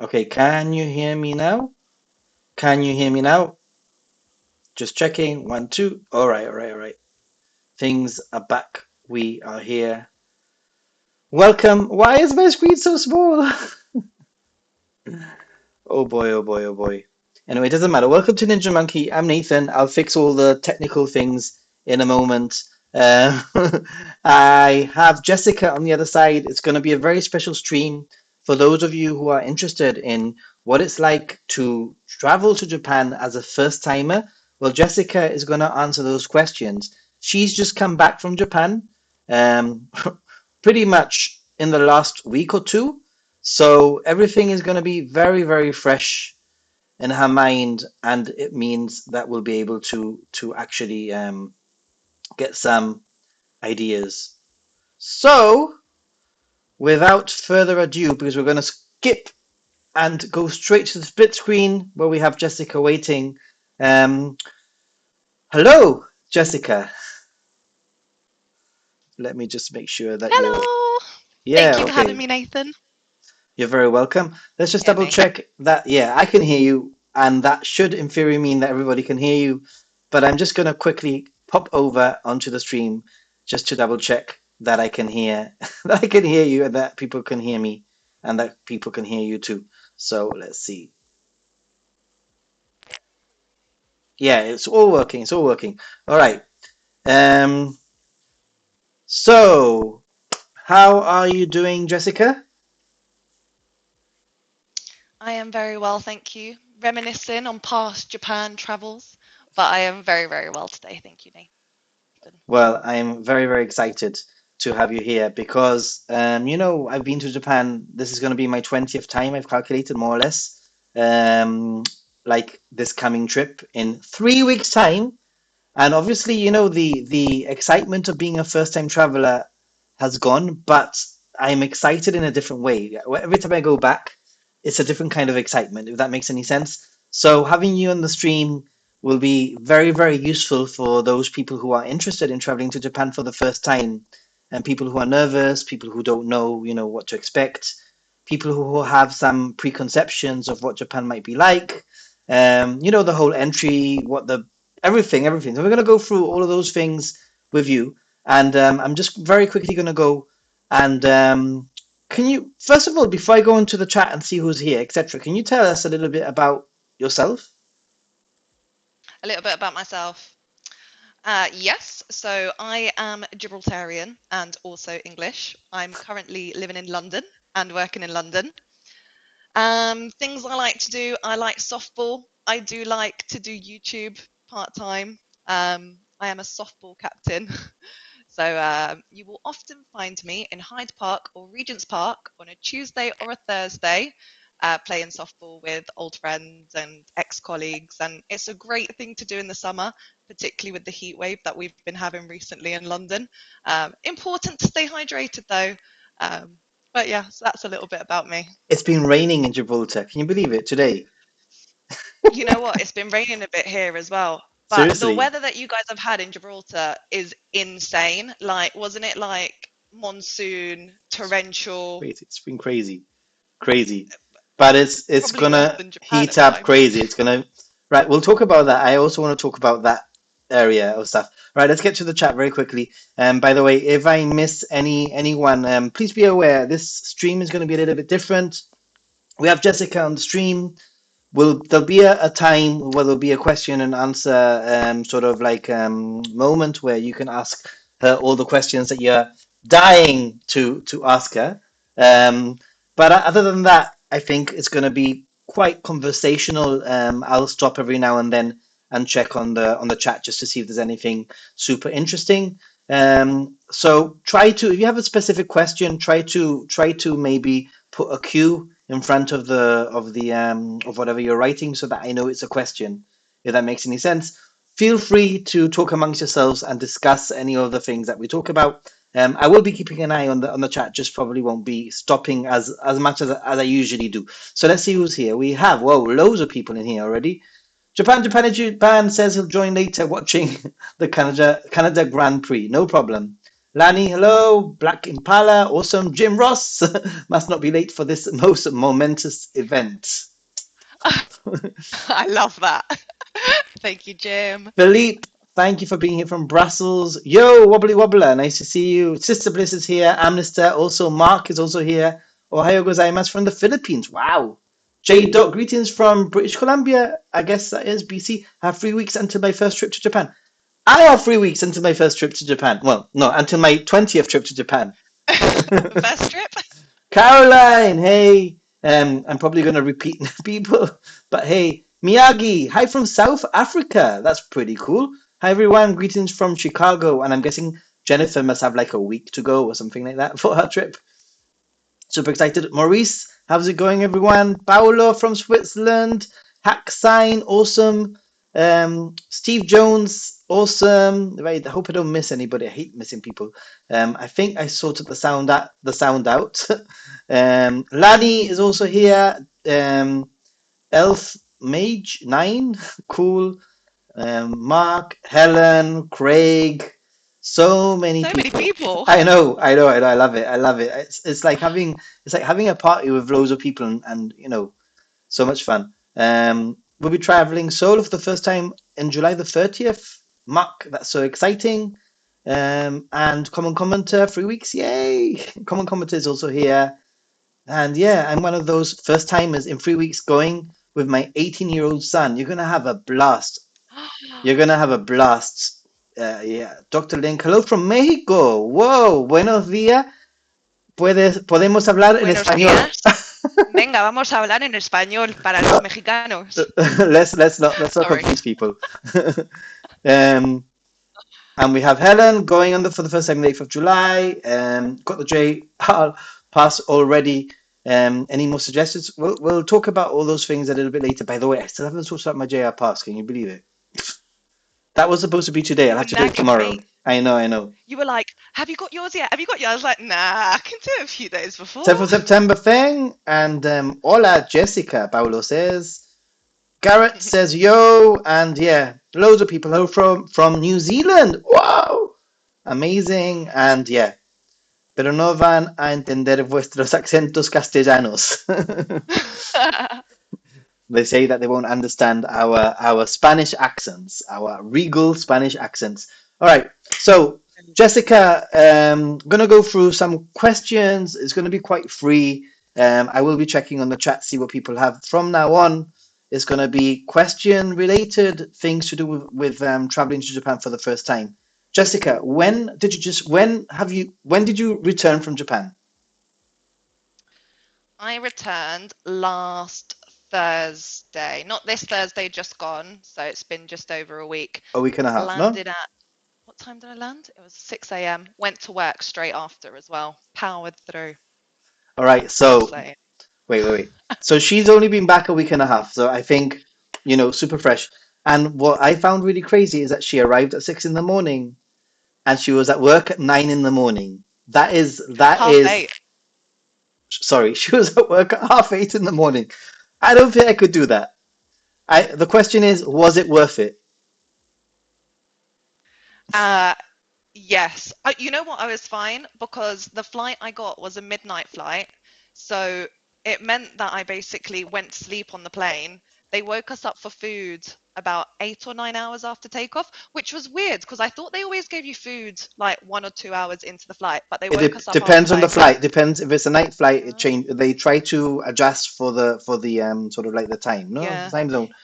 Okay, can you hear me now? Can you hear me now? Just checking. One, two. All right, all right, all right. Things are back. We are here. Welcome. Why is my screen so small? Oh boy, oh boy, oh boy. Anyway, it doesn't matter. Welcome to Ninja Monkey. I'm Nathan. I'll fix all the technical things in a moment. Uh, I have Jessica on the other side. It's going to be a very special stream for those of you who are interested in what it's like to travel to Japan as a first timer. Well, Jessica is going to answer those questions. She's just come back from Japan, um, pretty much in the last week or two. So everything is going to be very, very fresh in her mind, and it means that we'll be able to actually get some ideas. So, without further ado, because we're going to skip and go straight to the split screen where we have Jessica waiting. Um, Hello, Jessica. Let me just make sure that you're. Hello. Yeah, Thank you for having okay. me, Nathan. You're very welcome. Let's just Hear double me. check that. Yeah, I can hear you, and that should, in theory, mean that everybody can hear you. But I'm just going to quickly pop over onto the stream just to double check that I can hear that I can hear you and that people can hear me and that people can hear you too. So let's see. Yeah, it's all working. It's all working. All right. Um. So, how are you doing, Jessica? I am very well, thank you. Reminiscing on past Japan travels, but I am very, very well today. Thank you, Nathan. Well, I'm very, very excited to have you here because, I've been to Japan. This is going to be my 20th time, I've calculated more or less, um, like this coming trip in 3 weeks' time. And obviously, the excitement of being a first-time traveler has gone, but I'm excited in a different way. Every time I go back, it's a different kind of excitement, if that makes any sense. So having you on the stream will be very, very useful for those people who are interested in traveling to Japan for the first time, and people who are nervous, people who don't know, what to expect, people who have some preconceptions of what Japan might be like. The whole entry, what the everything, everything. So we're going to go through all of those things with you, and I'm just very quickly going to go and can you, first of all, before I go into the chat and see who's here, etc., can you tell us a little bit about yourself? A little bit about myself. Yes, so I am Gibraltarian and also English. I'm currently living in London and working in London. Things I like to do, I like softball. I do like to do YouTube part time. I am a softball captain. So you will often find me in Hyde Park or Regent's Park on a Tuesday or a Thursday playing softball with old friends and ex-colleagues. And it's a great thing to do in the summer, particularly with the heat wave that we've been having recently in London. Important to stay hydrated though. Um, but yeah, so that's a little bit about me. It's been raining in Gibraltar. Can you believe it today? You know what? It's been raining a bit here as well. But the Seriously, weather that you guys have had in Gibraltar is insane. Like, wasn't it like monsoon, torrential, crazy. It's been crazy, crazy. But it's probably worse gonna than Japan heat at up times? crazy. It's gonna right. We'll talk about that. I also want to talk about that area of stuff. Right, let's get to the chat very quickly. By the way, if I miss anyone, please be aware this stream is going to be a little bit different. We have Jessica on the stream. Will there'll be a time where there'll be a question and answer sort of like moment where you can ask her all the questions that you're dying to ask her. Um, but other than that, I think it's going to be quite conversational. I'll stop every now and then and check on the chat just to see if there's anything super interesting. So try to, if you have a specific question, try to maybe put a Q in front of the of whatever you're writing so that I know it's a question, if that makes any sense. Feel free to talk amongst yourselves and discuss any of the things that we talk about. I will be keeping an eye on the chat, just probably won't be stopping as much as I usually do. So let's see who's here. We have, whoa, loads of people in here already. Japan says he'll join later watching the Canada Grand Prix. No problem. Lani, hello. Black Impala, awesome. Jim Ross must not be late for this most momentous event. I love that. Thank you, Jim. Philippe, thank you for being here from Brussels. Yo, Wobbly Wobbler, nice to see you. Sister Bliss is here. Amnista, also Mark is also here. Ohio gozaimasu from the Philippines. Wow. J. Dot, greetings from British Columbia. I guess that is BC. Have 3 weeks until my first trip to Japan. I have 3 weeks until my first trip to Japan. Well, no, until my 20th trip to Japan. First trip? Caroline, hey. I'm probably going to repeat people, but hey, Miyagi, hi from South Africa. That's pretty cool. Hi everyone, greetings from Chicago, and I'm guessing Jennifer must have like a week to go or something like that for her trip. Super excited. Maurice, how's it going, everyone? Paolo from Switzerland. Hack Sign, awesome. Steve Jones, awesome. Right, I hope I don't miss anybody. I hate missing people. I think I sorted the sound out. Lani is also here. Elf Mage 9, cool. Mark, Helen, Craig, so many So many people. people. I know. I love it. I love it. It's like having a party with loads of people and so much fun. We'll be traveling solo for the first time in July the 30th. Mark, that's so exciting. And Common Commenter, 3 weeks, yay! Common Commenter is also here. And yeah, I'm one of those first timers in 3 weeks going with my 18-year-old son. You're gonna have a blast. You're gonna have a blast. Yeah, Dr. Link, hello from Mexico. Whoa, buenos días. Podemos hablar en Buenos español. días. Venga, vamos a hablar en español para los mexicanos. Let's not Sorry. confuse people. um, and we have Helen going on for the first time, the 8th of July. Got the J pass already. Any more suggestions? We'll talk about all those things a little bit later. By the way, I still haven't talked about my JR pass. Can you believe it? That was supposed to be today. I'll You have were to do it nagging tomorrow. me. I know, I know. You were like, have you got yours yet? Have you got yours? I was like, nah, I can do it a few days 10th before. of September thing. And hola, Jessica, Paulo says. Garrett says yo. And yeah, loads of people. Hello from New Zealand. Wow. Amazing. And yeah, pero no van a entender vuestros acentos castellanos. They say that they won't understand our Spanish accents, our regal Spanish accents. All right, so Jessica, gonna go through some questions. It's gonna be quite free. I will be checking on the chat, see what people have from now on. It's gonna be question related things to do with traveling to Japan for the first time. Jessica, when did you return from Japan? I returned last Thursday, not this Thursday just gone, so it's been just over a week. A week and a half, no? Landed at what time did I land? It was 6 a.m. Went to work straight after as well. Powered through. All right, Just so saying. wait. So she's only been back a week and a half. So I think, super fresh. And what I found really crazy is that she arrived at 6 in the morning and she was at work at 9 in the morning. That Half is, eight. sorry, she was at work at half 8 in the morning. I don't think I could do that. The question is, was it worth it? Uh, yes. You know what? I was fine because the flight I got was a midnight flight. So it meant that I basically went to sleep on the plane. They woke us up for food about 8 or 9 hours after takeoff, which was weird because I thought they always gave you food like 1 or 2 hours into the flight, but they It woke us up after depends on the like, flight. Depends if it's a night flight. It oh, change. They try to adjust for the sort of like the time. No, the yeah. time zone.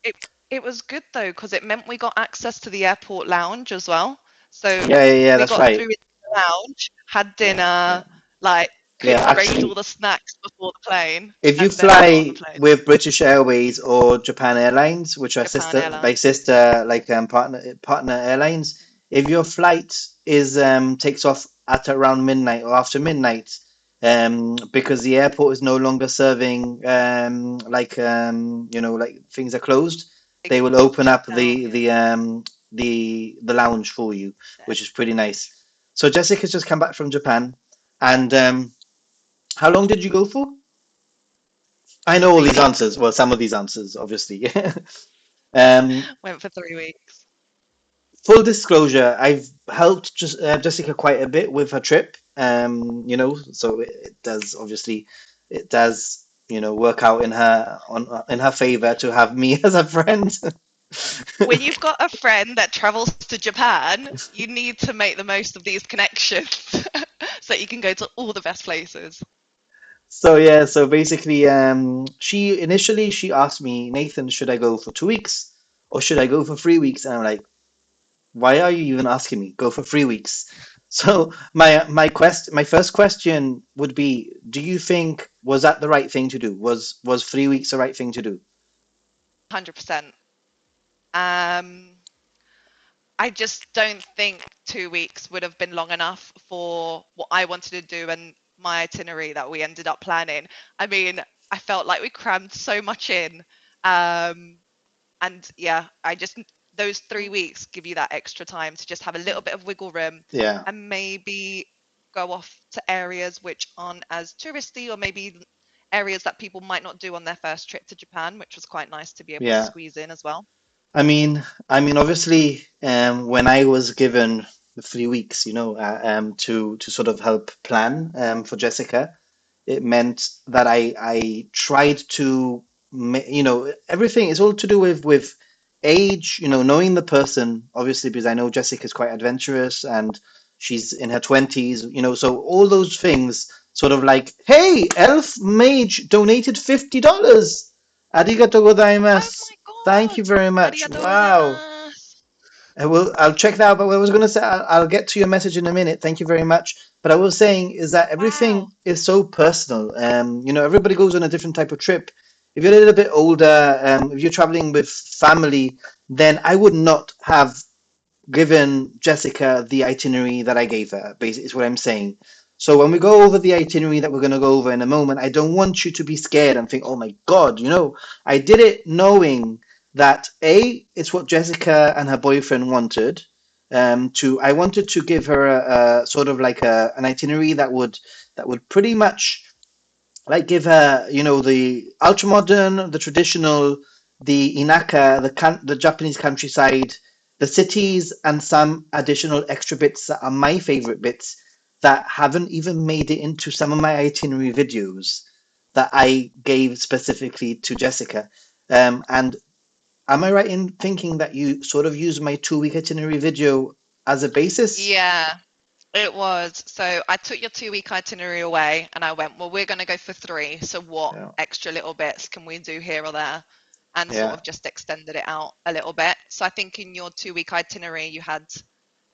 It it was good though because it meant we got access to the airport lounge as well. So Yeah. we That's got through right. into the lounge, had Yeah. dinner, like Yeah, could raid all actually, the snacks before the plane, if you and then we got on the fly plane. with British Airways or Japan Airlines, which are Japan Airlines. sister like partner airlines, if your flight is takes off at around midnight or after midnight, because the airport is no longer serving like things are closed, They they will open shut up down, yeah. the lounge for you, There. which is pretty nice. So Jessica's just come back from Japan, and how long did you go for? I know all Three these weeks. answers. Well, some of these answers, obviously. um, Went for 3 weeks. full disclosure, I've helped Jessica quite a bit with her trip. So it does obviously it does work out in her favor to have me as a friend. When you've got a friend that travels to Japan, you need to make the most of these connections so that you can go to all the best places. So yeah, so basically, she asked me, Nathan, should I go for 2 weeks or should I go for 3 weeks? And I'm like, why are you even asking me? Go for 3 weeks. So my first question would be, do you think was that the right thing to do? Was 3 weeks the right thing to do? 100%. Um, I just don't think 2 weeks would have been long enough for what I wanted to do and my itinerary that we ended up planning. I mean, I felt like we crammed so much in. Um, and yeah, I just, those 3 weeks give you that extra time to just have a little bit of wiggle room Yeah, and maybe go off to areas which aren't as touristy or maybe areas that people might not do on their first trip to Japan, which was quite nice to be able to yeah. squeeze in as well. Obviously, when I was given the 3 weeks, to sort of help plan for Jessica, it meant that I tried to, everything is all to do with age, knowing the person, obviously, because I know Jessica's quite adventurous and she's in her 20s, so all those things sort of like, hey, Elf Mage donated $50. Arigato Oh gozaimasu. my Thank God! you very much. Arigatou Wow. gozaimasu! I'll check that out. But what I was going to say, I'll get to your message in a minute. Thank you very much. But I was saying is that everything Wow. is so personal. Everybody goes on a different type of trip. If you're a little bit older, if you're traveling with family, then I would not have given Jessica the itinerary that I gave her, basically, is what I'm saying. So when we go over the itinerary that we're going to go over in a moment, I don't want you to be scared and think, oh my God, I did it knowing that A, it's what Jessica and her boyfriend wanted. I wanted to give her a sort of like an itinerary that would pretty much like give her, the ultra modern, the traditional, the inaka, the Japanese countryside, the cities, and some additional extra bits that are my favorite bits that haven't even made it into some of my itinerary videos that I gave specifically to Jessica. And am I right in thinking that you sort of use my 2 week itinerary video as a basis? Yeah, it was. So I took your 2 week itinerary away and I went, well, we're going to go for three. So what Yeah, extra little bits can we do here or there? And sort yeah, of just extended it out a little bit. So I think in your 2 week itinerary, you had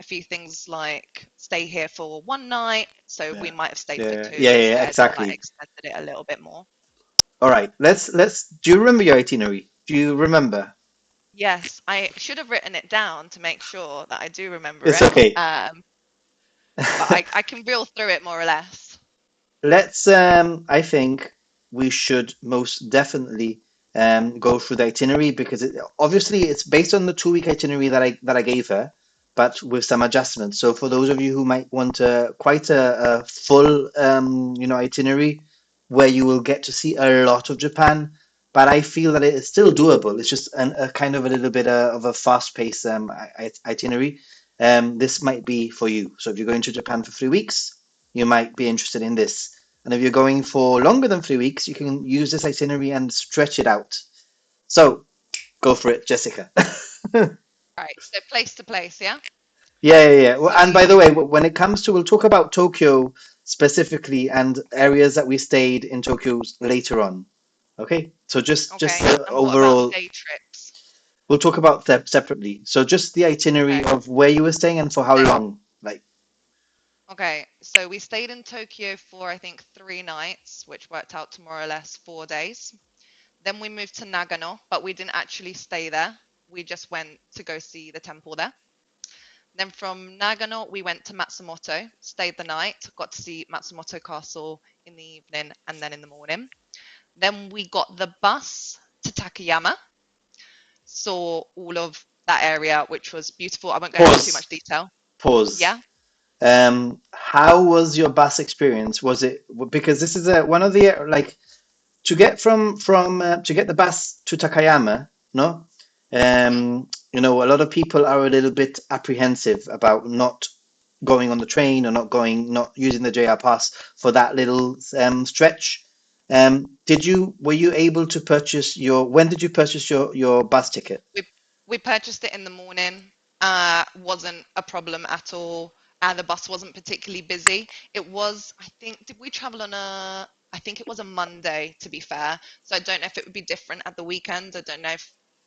a few things like stay here for one night. So we yeah, might have stayed for yeah, two yeah, yeah, instead and like exactly. extended it a little bit more. All right, let's. Do you remember your itinerary? Do you remember? Yes, I should have written it down to make sure that I do remember It's it. okay. But I can reel through it more or less. I think we should most definitely go through the itinerary because obviously it's based on the 2 week itinerary that I gave her, but with some adjustments. So for those of you who might want quite a full itinerary where you will get to see a lot of Japan, but I feel that it is still doable. It's just a kind of a little bit of a fast-paced itinerary. This might be for you. So if you're going to Japan for 3 weeks, you might be interested in this. And if you're going for longer than 3 weeks, you can use this itinerary and stretch it out. So go for it, Jessica. Right, so place to place, yeah? Yeah, yeah, yeah. Well, So and by you, the way, when it comes to, we'll talk about Tokyo specifically and areas that we stayed in Tokyo later on. Okay, so just okay, and what about overall, day trips? we'll talk about that separately. So just the itinerary Okay, of where you were staying and for how day. long. Like, Okay, so we stayed in Tokyo for I think 3 nights, which worked out to more or less 4 days. Then we moved to Nagano, but we didn't actually stay there. We just went to go see the temple there. Then from Nagano, we went to Matsumoto, stayed the night, got to see Matsumoto Castle in the evening and then in the morning. Then we got the bus to Takayama, saw all of that area, which was beautiful. I won't go into too much pause, detail. pause. Yeah. How was your bus experience? Was it because this is one of the like to get from to get the bus to Takayama, no? Hmm. A lot of people are a little bit apprehensive about not going on the train or not using the JR pass for that little stretch. Were you able to when did you purchase your bus ticket? We we purchased it in the morning. Wasn't a problem at all. The bus wasn't particularly busy. It was, I think, did we travel on a? I think it was a Monday, to be fair. So I don't know if it would be different at the weekend. I don't know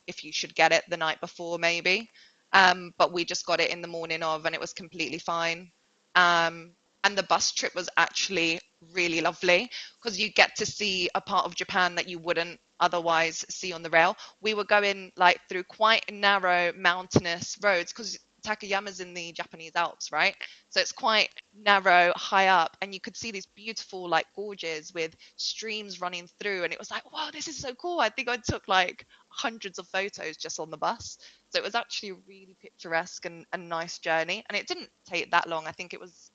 if you should get it the night before, maybe. But we just got it in the morning of, and it was completely fine. Um, and the bus trip was actually really lovely because you get to see a part of Japan that you wouldn't otherwise see on the rail. We were going like through quite narrow mountainous roads because Takayama's in the Japanese Alps, right? So it's quite narrow, high up, and you could see these beautiful like gorges with streams running through. And it was like, wow, this is so cool. I think I took like hundreds of photos just on the bus. So it was actually a really picturesque and nice journey. And it didn't take that long. I think it was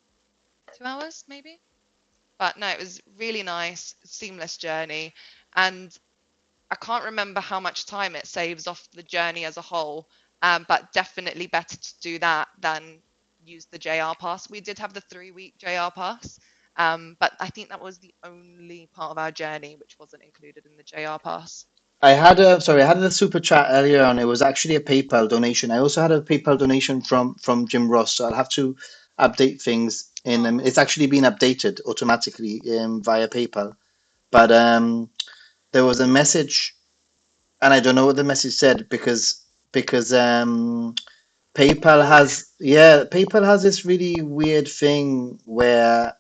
2 hours maybe. But no, it was really nice, seamless journey. And I can't remember how much time it saves off the journey as a whole, but definitely better to do that than use the JR pass. We did have the 3 week JR pass, but I think that was the only part of our journey which wasn't included in the JR pass. I had a super chat earlier on. It was actually a PayPal donation. I also had a PayPal donation from Jim Ross, so I'll have to update things in. Oh, It's actually been updated automatically via PayPal. But there was a message, and I don't know what the message said because oh, PayPal has this really weird thing where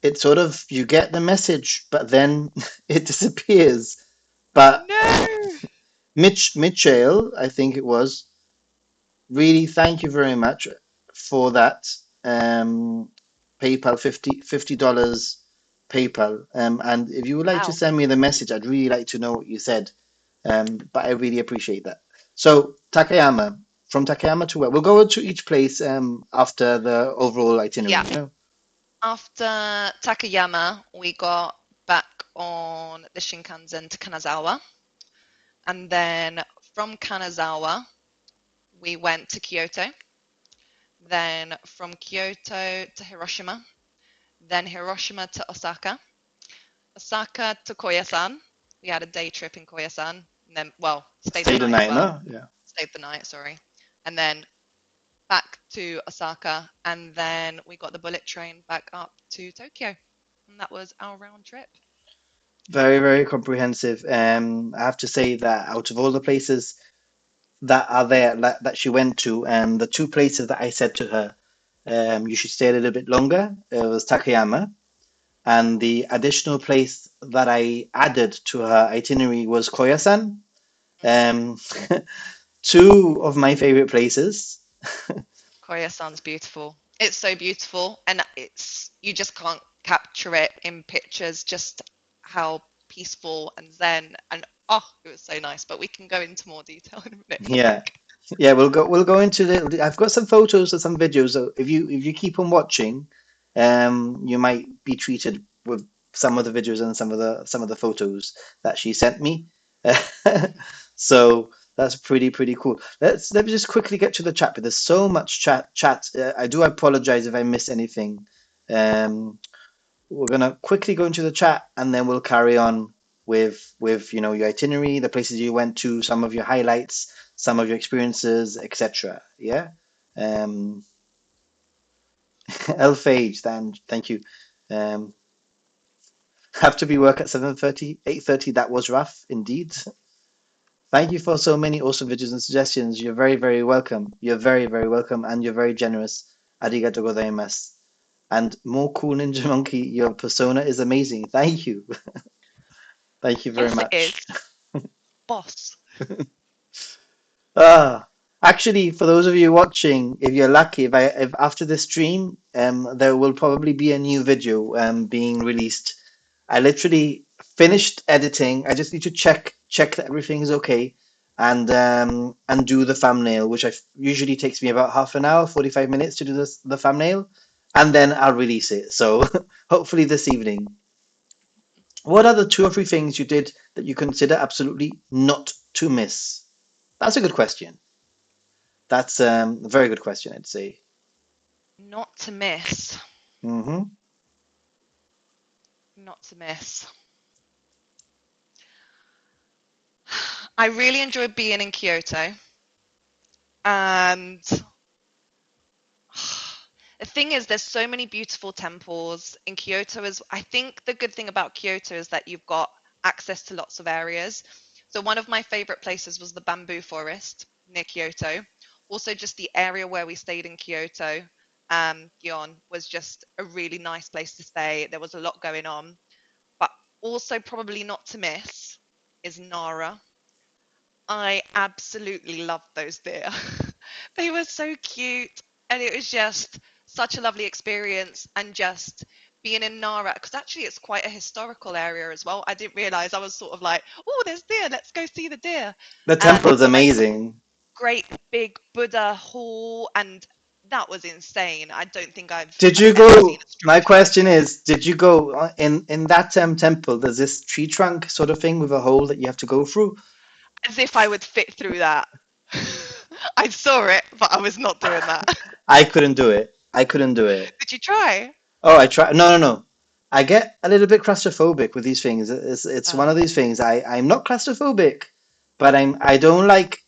it sort of you get the message, but then it disappears. But no! Mitchell, I think it was, really thank you very much for that. Um, PayPal $50 PayPal. And if you would like to Wow. send me the message, I'd really like to know what you said. But I really appreciate that. So Takayama, from Takayama to where? We'll go to each place after the overall Yeah. itinerary. No? After Takayama, we got back on the Shinkansen to Kanazawa. And then from Kanazawa, we went to Kyoto. Then from Kyoto to Hiroshima. Then Hiroshima to Osaka. Osaka to Koyasan. We had a day trip in Koyasan. And then, well, stayed the Stay the night as night, well. no? Yeah. Stayed the night, sorry. And then back to Osaka. And then we got the bullet train back up to Tokyo. And that was our round trip. Very, very comprehensive. I have to say that out of all the places that are there that she went to, the two places that I said to her, you should stay a little bit longer, it was Takayama, and the additional place that I added to her itinerary was Koyasan. Mm. Um, two of my favorite places. Koyasan's beautiful. It's so beautiful, and you just can't capture it in pictures. Just how peaceful and zen, and oh, it was so nice. But we can go into more detail in a minute, I Yeah, think. yeah, we'll go into the. I've got some photos and some videos. So if you keep on watching, you might be treated with some of the videos and some of the photos that she sent me. So that's pretty cool. Let me just quickly get to the chat. But there's so much chat. I do apologize if I miss anything. Um, we're gonna quickly go into the chat and then we'll carry on with your itinerary, the places you went to, some of your highlights, some of your experiences, etc. Yeah. Um, Elphage, thank you. Um, have to be work at 7:30, 8:30. That was rough indeed. Thank you for so many awesome videos and suggestions. You're very, very welcome. You're very, very welcome, and you're very generous. Arigato gozaimasu. And more cool Ninja Monkey, your persona is amazing. Thank you. Thank you very Yes, it much. is. Boss. Ah, actually, for those of you watching, if you're lucky, if after the stream, there will probably be a new video being released. I literally finished editing. I just need to check that everything is okay, and do the thumbnail, which usually takes me about half an hour, 45 minutes to do the thumbnail, and then I'll release it. So hopefully this evening. What are the two or three things you did that you consider absolutely not to miss? That's a good question. That's a very good question, I'd say. Not to miss. Hmm. Not to miss. I really enjoyed being in Kyoto, and the thing is, there's so many beautiful temples in Kyoto. Is I think the good thing about Kyoto is that you've got access to lots of areas. So one of my favorite places was the bamboo forest near Kyoto. Also, just the area where we stayed in Kyoto, Gion, was just a really nice place to stay. There was a lot going on, but also probably not to miss is Nara. I absolutely loved those deer. They were so cute, and it was just such a lovely experience. And just being in Nara, because actually it's quite a historical area as well. I didn't realize. I was sort of like, oh, there's deer, let's go see the deer. The And temple they've is got like this amazing. great big Buddha hall, and that was insane. I don't think Did I've you ever seen go? a My structure like question it. is, did you go in that temple? There's this tree trunk sort of thing with a hole that you have to go through. As if I would fit through that. I saw it, but I was not doing that. I couldn't do it. I couldn't do it. Did you try? Oh, I try. No, no, no. I get a little bit claustrophobic with these things. It's one of these Oh. things. I'm not claustrophobic, but I don't like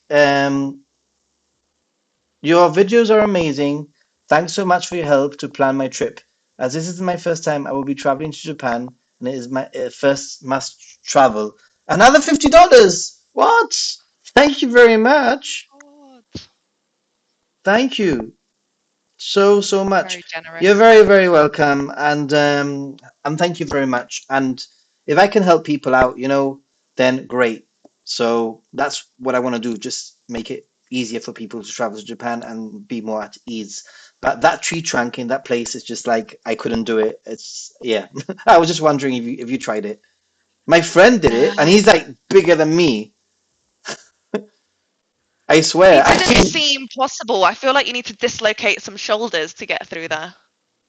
your videos are amazing. Thanks so much for your help to plan my trip. As this is my first time, I will be traveling to Japan, and it is my first must travel. Another $50. What? Thank you very much. God. Thank you so much. Very You're generous. very, very welcome, and thank you very much. And if I can help people out, then great. So that's what I want to do. Just make it easier for people to travel to Japan and be more at ease. But that tree trunk in that place is just like I couldn't do it. It's yeah. I was just wondering if you tried it. My friend did it, and he's Um, like bigger than me. I swear. it didn't seem possible. I feel like you need to dislocate some shoulders to get through there.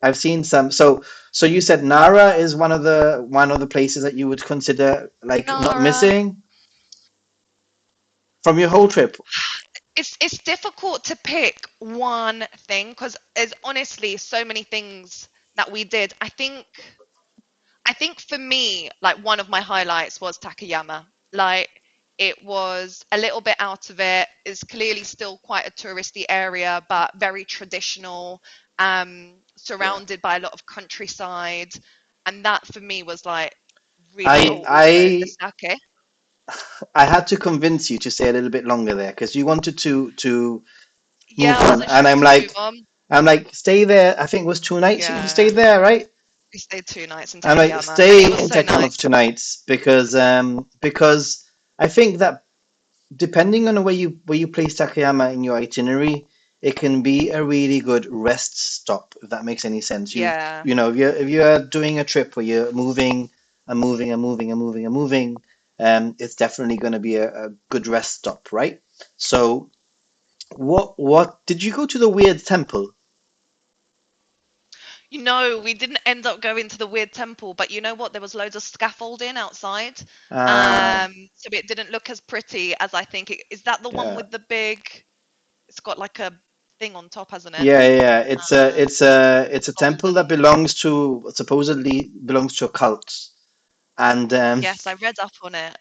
I've seen some. So you said Nara is one of the places that you would consider like not Nara, missing from your whole trip. it's difficult to pick one thing because there's honestly so many things that we did. I think for me, like one of my highlights was Takayama. Like it was a little bit out of it. It's clearly still quite a touristy area, but very traditional, Yeah. surrounded by a lot of countryside. And that for me was like really I cool. Also, the I sake. I had to convince you to stay a little bit longer there because you wanted to move Yeah, I on, wasn't and sure I'm to move like on. I'm like stay there. I think it was 2 nights you Yeah, stayed there, right? we stayed 2 nights in I'm like Takayama, and it stay was in so Takama for nice. 2 nights because I think that depending on where you place Takayama in your itinerary, it can be a really good rest stop, if that makes any sense. Yeah. If you're doing a trip where you're moving and moving and moving and moving and moving, it's definitely going to be a good rest stop, right? So what did you go to the weird temple? We didn't end up going to the weird temple, but you know what? There was loads of scaffolding outside. Uh, So it didn't look as pretty as I think it is. That the one yeah. with the big, it's got like a thing on top, hasn't it? Yeah, yeah. It's a temple that Golden. supposedly belongs to a cult. And Yes, I read up on it.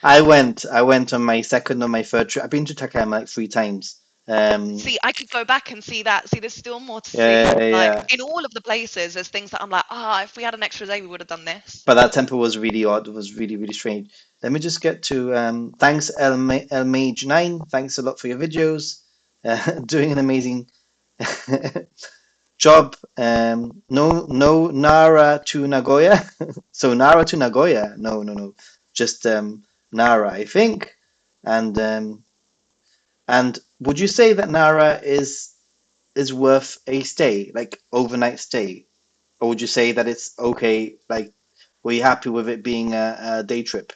I went on my second or my third trip. I've been to Takayama like 3 times. See, I could go back and see that. See, there's still more to see. Yeah, yeah, Like yeah. in all of the places, there's things that I'm like, if we had an extra day, we would have done this. But that temple was really odd. It was really, really strange. Let me just get to thanks El Mage 9. Thanks a lot for your videos. Doing an amazing job. No Nara to Nagoya. So Nara to Nagoya. No, no, no. Just Nara, I think. And and would you say that Nara is worth a stay, like overnight stay? Or would you say that it's okay, like were you happy with it being a day trip?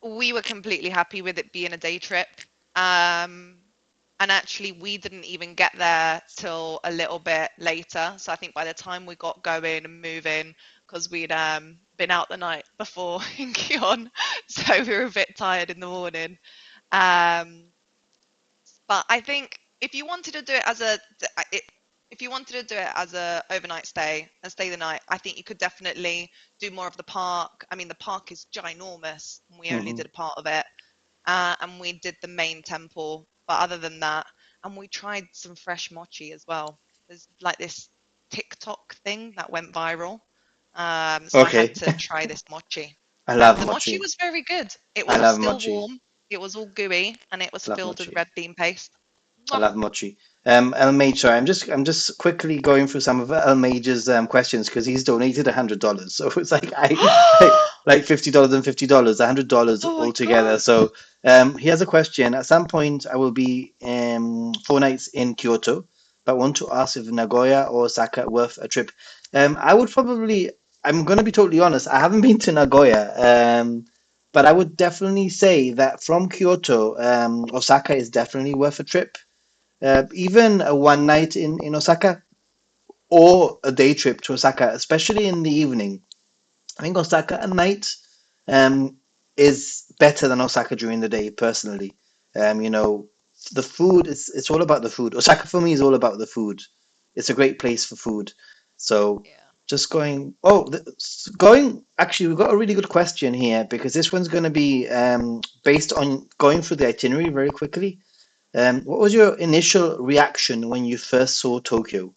We were completely happy with it being a day trip. Um, and actually, we didn't even get there till a little bit later. So I think by the time we got going and moving, because we'd been out the night before in Kyon, so we were a bit tired in the morning. Um, But I think if you wanted to do it as if you wanted to do it as a overnight stay and stay the night, I think you could definitely do more of the park. I mean, the park is ginormous, and we only Hmm. did a part of it, and we did the main temple. But other than that, and we tried some fresh mochi as well. There's like this TikTok thing that went viral, so I had Okay. to try this mochi, I and love the mochi mochi. was very good. It I was love still mochi. warm. It was all gooey, and it was I love filled with mochi. red bean paste. I Mwah. love mochi. El sorry, I'm just quickly going through some of El Major's questions because he's donated $100. So it's like I like $50 and $50, $100 Oh my altogether. God. So he has a question. At some point, I will be 4 nights in Kyoto, but want to ask if Nagoya or Osaka worth a trip. I would probably. I'm going to be totally honest. I haven't been to Nagoya. But I would definitely say that from Kyoto, Osaka is definitely worth a trip. Even a one night in Osaka or a day trip to Osaka, especially in the evening. I think Osaka at night um, is better than Osaka during the day, personally. You know, the food is it's all about the food. Osaka for me is all about the food. It's a great place for food. So Yeah. just going. Oh, going. Actually, we've got a really good question here because this one's going to be based on going through the itinerary very quickly. What was your initial reaction when you first saw Tokyo?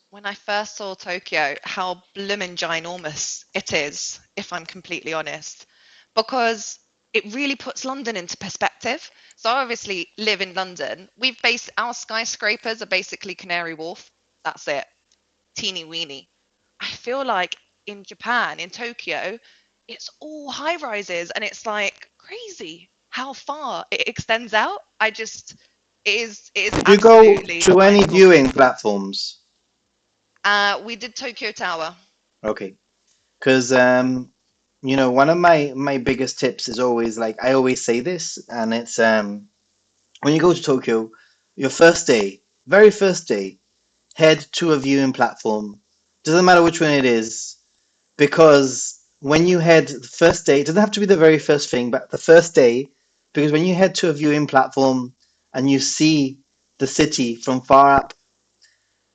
When I first saw Tokyo, how bloomin' ginormous it is, if I'm completely honest, because it really puts London into perspective. So I obviously live in London. We've based our skyscrapers are basically Canary Wharf. That's it. Teeny weeny. I feel like in Japan, in Tokyo, it's all high rises and it's like crazy how far it extends out. It is Did you go absolutely to any mind-boggling. viewing platforms? We did Tokyo Tower. Okay, because one of my biggest tips is always like I always say this, and it's when you go to Tokyo, your first day, very first day, head to a viewing platform. Doesn't matter which one it is, because when you head the first day, it doesn't have to be the very first thing, but the first day, because when you head to a viewing platform and you see the city from far up,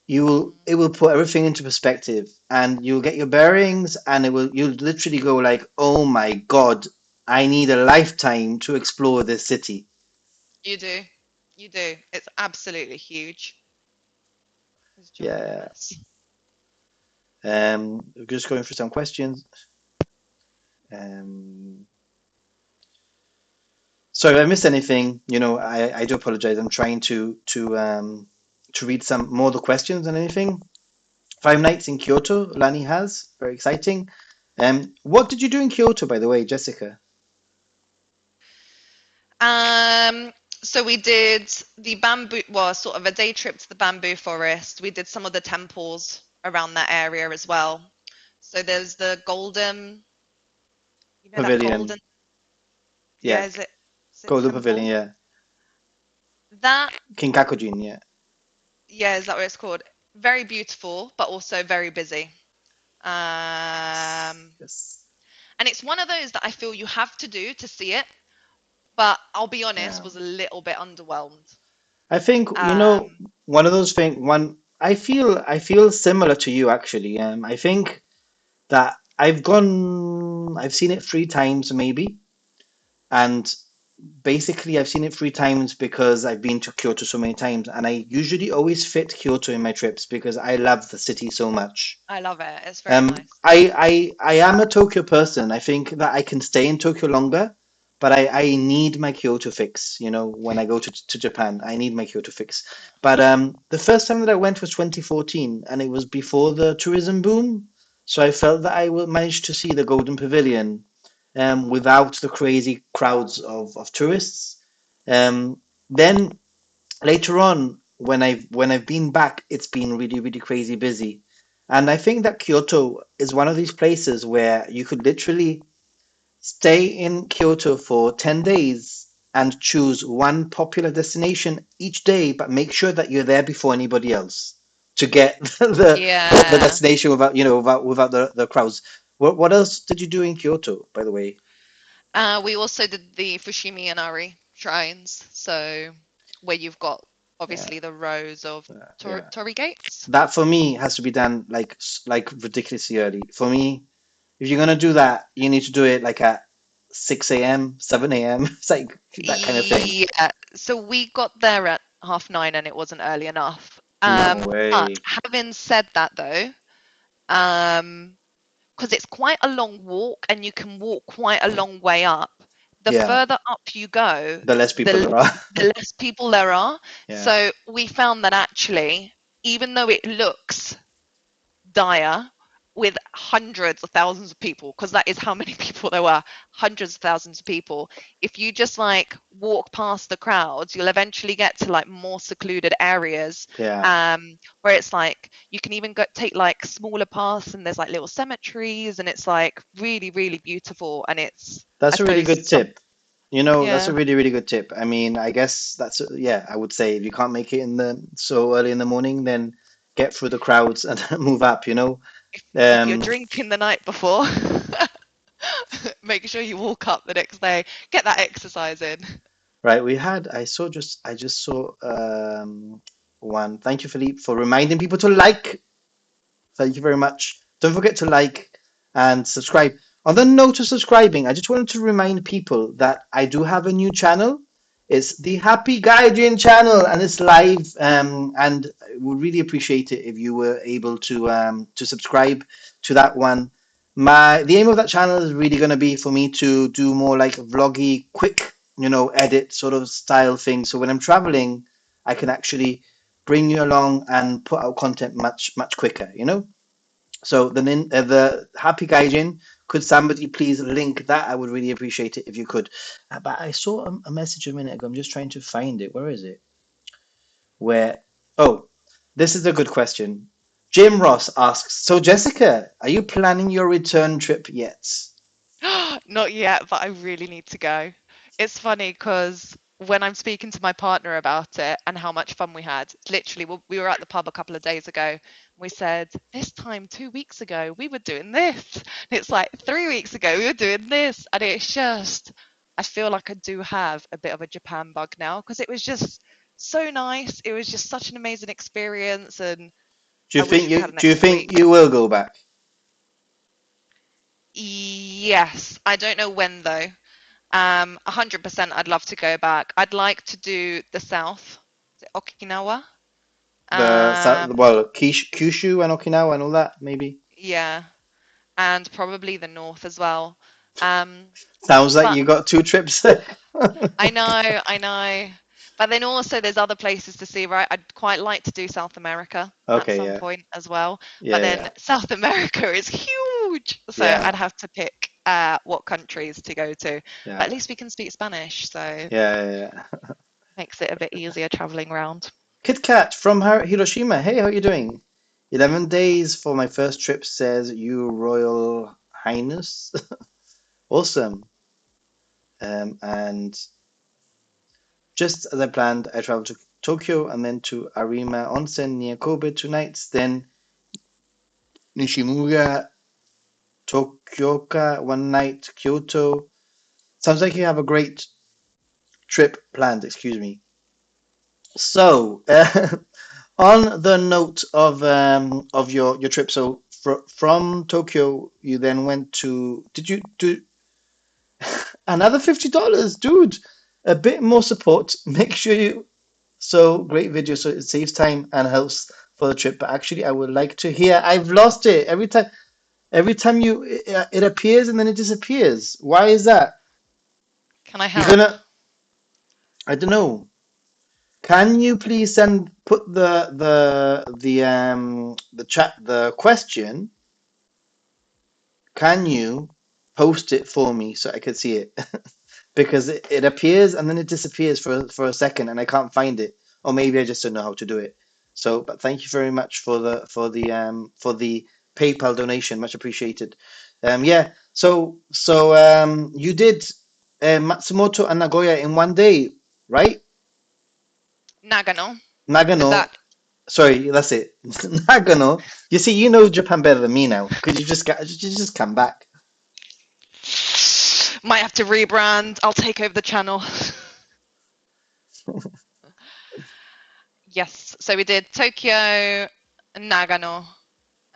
it will put everything into perspective and you'll get your bearings and you'll literally go like, oh my God, I need a lifetime to explore this city. You do. You do. It's absolutely huge. It's Yeah. ginormous. Just going through some questions. Um, sorry if I missed anything. I do apologize. I'm trying to read some more of the questions than anything. 5 nights in Kyoto, Lani has. Very exciting. What did you do in Kyoto, by the way, Jessica? Um, so we did the bamboo, well, sort of a day trip to the bamboo forest. We did some of the temples around that area as well. So there's the golden, that Pavilion. golden, yeah, Yeah, is it Golden Pavilion, temple? yeah. That, Kinkakujin, yeah. yeah, is that what it's called? Very beautiful, but also very busy. Um, Yes. and it's one of those that I feel you have to do to see it, but I'll be honest, Yeah. was a little bit underwhelmed. I think, Um, one of those things, I feel similar to you actually. I think that I've seen it 3 times maybe, and basically I've seen it 3 times because I've been to Kyoto so many times, and I usually always fit Kyoto in my trips because I love the city so much. I love it. It's very nice. I am a Tokyo person. I think that I can stay in Tokyo longer, but I need my Kyoto fix. When I go to Japan, I need my Kyoto fix. But the first time that I went was 2014, and it was before the tourism boom. So I felt that I managed to see the Golden Pavilion without the crazy crowds of tourists. Then later on, when I've been back, it's been really, really crazy busy. And I think that Kyoto is one of these places where you could literally stay in Kyoto for 10 days and choose one popular destination each day, but make sure that you're there before anybody else to get the Yeah. destination without the crowds. What else did you do in Kyoto, by the way? We also did the Fushimi Inari. shrines. So where you've got Yeah, obviously the rows of yeah. torii gates. That for me has to be done like like ridiculously early. For me, if you're gonna do that, you need to do it like at 6 a.m., 7 a.m. It's like that kind of thing. Yeah. So we got there at 9:30 and it wasn't early enough. No But way. having said that though, um, because it's quite a long walk and you can walk quite a long way up. The Yeah, further up you go, the less people the there are. the less people there are. Yeah, So we found that actually, even though it looks dire with hundreds of thousands of people, because that is how many people there were, hundreds of thousands of people, if you just like walk past the crowds, you'll eventually get to like more secluded areas, yeah. where it's like you can even go take like smaller paths and there's like little cemeteries and it's like really really beautiful, and it's, I That's a really suppose, good some, tip. You know, that's a yeah. really, really good tip. I mean, I guess that's, yeah, I would say if you can't make it in the so early in the morning, then get through the crowds and move up, you know? If you're Um, drinking the night before, make sure you walk up the next day, get that exercise in. right, I just saw one. Thank you, Philippe, for reminding people to like. Thank you very much. Don't forget to like and subscribe. On the note of subscribing, I just wanted to remind people that I do have a new channel. It's the Happy Gaijin channel, and it's live. And I would really appreciate it if you were able to subscribe to that one. The aim of that channel is really going to be for me to do more like vloggy, quick, edit sort of style thing. So when I'm traveling, I can actually bring you along and put out content much quicker. So the Happy Gaijin, could somebody please link that? I would really appreciate it if you could. But I saw a message a minute ago. I'm just trying to find it. Where is it? Where? Oh, this is a good question. Jim Ross asks, so Jessica, are you planning your return trip yet? Not yet, but I really need to go. It's funny because when I'm speaking to my partner about it and how much fun we had, literally, we were at the pub a couple of days ago. We said, this time 2 weeks ago, we were doing this. And it's like 3 weeks ago, we were doing this. And it's just, I feel like I do have a bit of a Japan bug now because it was just so nice. It was just such an amazing experience. And I wish we had an Do you extra think week. you will go back? Yes, I don't know when though. 100% I'd love to go back. I'd like to do the south, is it Okinawa. Well, Kyushu and Okinawa and all that, maybe. Yeah, and probably the north as well. Um, Sounds like but you got two trips. I know. But then also there's other places to see, right? I'd quite like to do South America at Okay, some yeah, point as well. But yeah, then yeah, South America is huge, so yeah, I'd have to pick what countries to go to. But at yeah, least we can speak Spanish, so yeah, yeah, yeah. makes it a bit easier traveling around. Kit Kat from Hiroshima. Hey, how are you doing? 11 days for my first trip, says you Royal Highness. Awesome. And just as I planned, I traveled to Tokyo and then to Arima Onsen near Kobe 2 nights, then Nishimura, Tokyoka 1 night, Kyoto. Sounds like you have a great trip planned, excuse me. So, on the note of your trip, so from Tokyo, you then went to, did you do another $50, dude? A bit more support. Make sure you, so great video, so it saves time and helps for the trip. But actually, I would like to hear. I've lost it every time it appears and then it disappears. Why is that? Can I You're help? gonna, I don't know. Can you please put the question? Can you post it for me so I could see it? Because it appears and then it disappears for a second and I can't find it. Or maybe I just don't know how to do it. So, but thank you very much for the PayPal donation, much appreciated. Yeah. So you did Matsumoto and Nagoya in 1 day, right? Nagano. Is Nagano. that Sorry, that's it. Nagano. You see, you know Japan better than me now. Could you just come back? might have to rebrand? I'll take over the channel. Yes. So we did Tokyo, Nagano,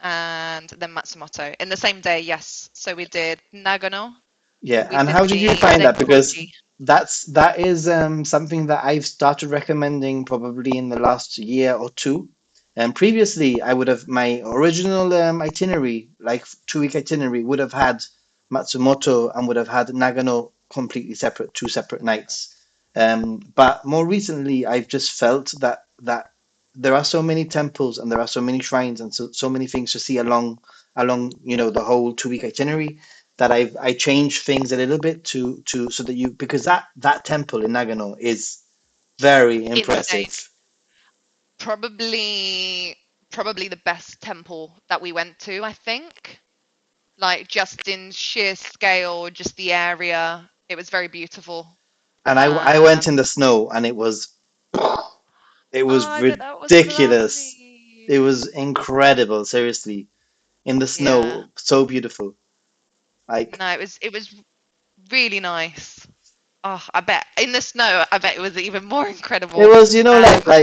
and then Matsumoto in the same day. Yes. So we did Nagano, Yeah, we and did how did you the find that? Because Zenkoji. that is something that I've started recommending probably in the last year or two. And previously, I would have my original itinerary, like 2 week itinerary, would have had Matsumoto and would have had Nagano completely separate, 2 separate nights. But more recently, I've just felt that there are so many temples and there are so many shrines and so many things to see along the whole 2 week itinerary that I changed things a little bit to so that you because that temple in Nagano is very Insane. impressive. Probably, probably the best temple that we went to, I think. Like just in sheer scale, just the area. It was very beautiful. And I went in Um, the snow and it oh, was I bet that was ridiculous. It lovely. was incredible, seriously. In the Yeah. snow, so beautiful. Like No, it was really nice. Oh, I bet in the snow, I bet it was even more it incredible. was, Um,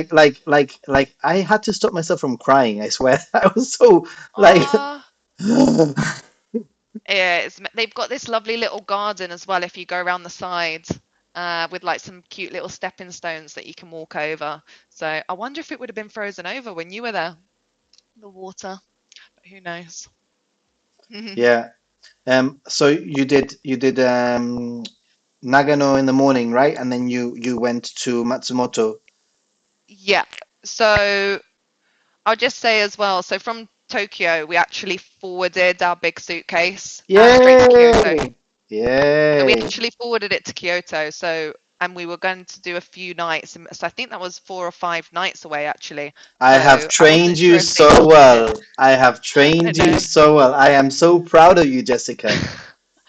I had to stop myself from crying, I swear. I was so like oh, yeah, they've got this lovely little garden as well if you go around the side, with like some cute little stepping stones that you can walk over. So I wonder if it would have been frozen over when you were there, the water. But who knows? yeah. So you did Nagano in the morning, right? And then you went to Matsumoto. Yeah. So I'll just say as well, so from Tokyo, we actually forwarded our big suitcase straight to Kyoto. Yay! So we Yay! actually forwarded it to Kyoto. So, and we were going to do a few nights. So I think that was 4 or 5 nights away, actually. I have So I trained wasn't you sure if they so wanted. well. I have I trained you know. so well. I am so proud of you, Jessica.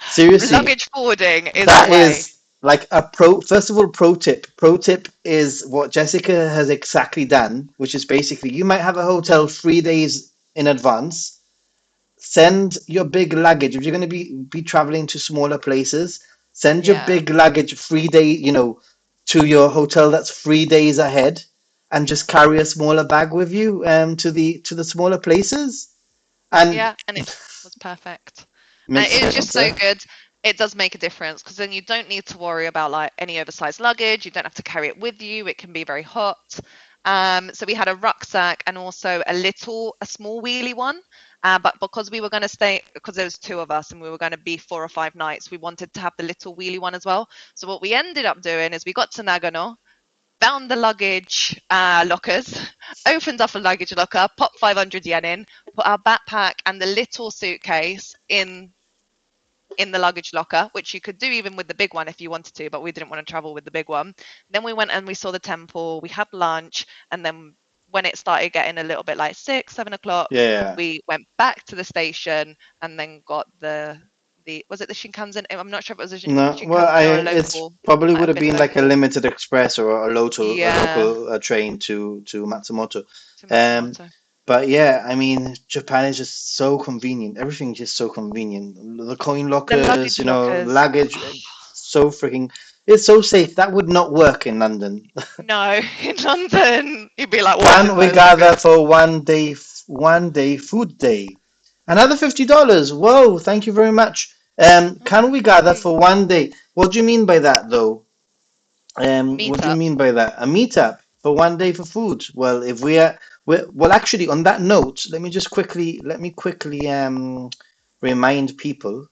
Seriously, Luggage forwarding is the that way. is like a pro. First of all, pro tip. Pro tip is what Jessica has exactly done, which is basically you might have a hotel 3 days in advance. Send your big luggage if you're going to be traveling to smaller places. Send your Yeah. big luggage 3 day, to your hotel that's 3 days ahead, and just carry a smaller bag with you to the smaller places, and Yeah. And it was perfect. And makes it a was just difference. so Eh? good. It does make a difference because then you don't need to worry about like any oversized luggage. You don't have to carry it with you. It can be very hot. So we had a rucksack and also a small wheelie one. But because we were going to stay, because there was two of us and we were going to be 4 or 5 nights, we wanted to have the little wheelie one as well. So what we ended up doing is we got to Nagano, found the luggage lockers, opened up a luggage locker, popped 500 yen in, put our backpack and the little suitcase in the luggage locker, which you could do even with the big one if you wanted to, but we didn't want to travel with the big one. Then we went and we saw the temple, we had lunch, and then when it started getting a little bit like 6, 7 o'clock, Yeah. we went back to the station and then got the was it the Shinkansen? I'm not sure if it was a No, well, Shinkansen or a it's local. probably Might would have have been been like a local. limited express or a Yeah, local train to Matsumoto. to Um, Matsumoto. but yeah, I mean, Japan is just so convenient. Everything's just so convenient. The coin The lockers, luggage lockers. luggage, so freaking, it's so safe. That would not work in London. No, in London, you'd be like, what is Can this we guy's gather luggage? for one day food day? Another $50. Whoa, thank you very much. Can we gather Yay. for one day? What do you mean by that, though? What do you Meetup. mean by that? A meetup for one day for food? Well, if well, actually, on that note, let me quickly remind people.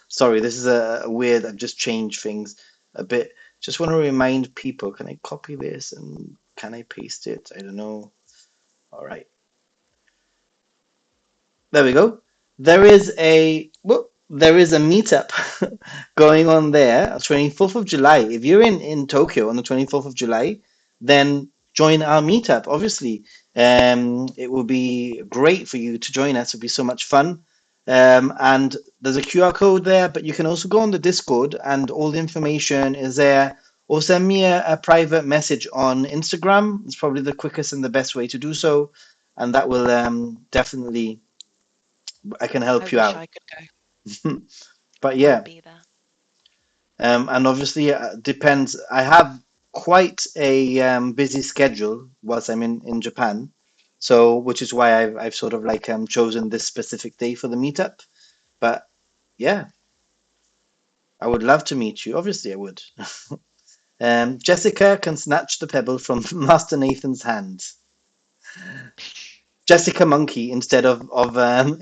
Sorry, this is a weird. I've just changed things a bit. Just want to remind people. Can I copy this and can I paste it? I don't know. All right. There we go. There is a meetup going on there, 24th of July. If you're in Tokyo on the 24th of July, then join our meetup. Obviously, it will be great for you to join us. It'll be so much fun. And there's a QR code there, but you can also go on the Discord, and all the information is there. Or send me a private message on Instagram. It's probably the quickest and the best way to do so, and that will definitely I can I help you wish out. I could go. But I'll yeah, be there. and obviously depends. I have. quite a busy schedule whilst I'm in Japan. So, which is why I've sort of like chosen this specific day for the meetup. But yeah, I would love to meet you. Obviously, I would. Jessica can snatch the pebble from Master Nathan's hand. Jessica Monkey instead of Nathan,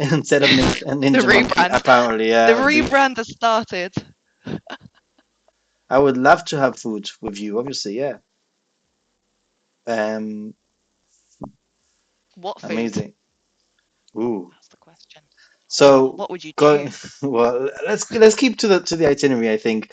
The Ninja Monkey. rebrand. Apparently, The yeah. rebrand has started. I would love to have food with you. Obviously, yeah. Um, What food? amazing. Ooh. That's the question. Oh, So what would you go do? well. Let's keep to the itinerary. I think.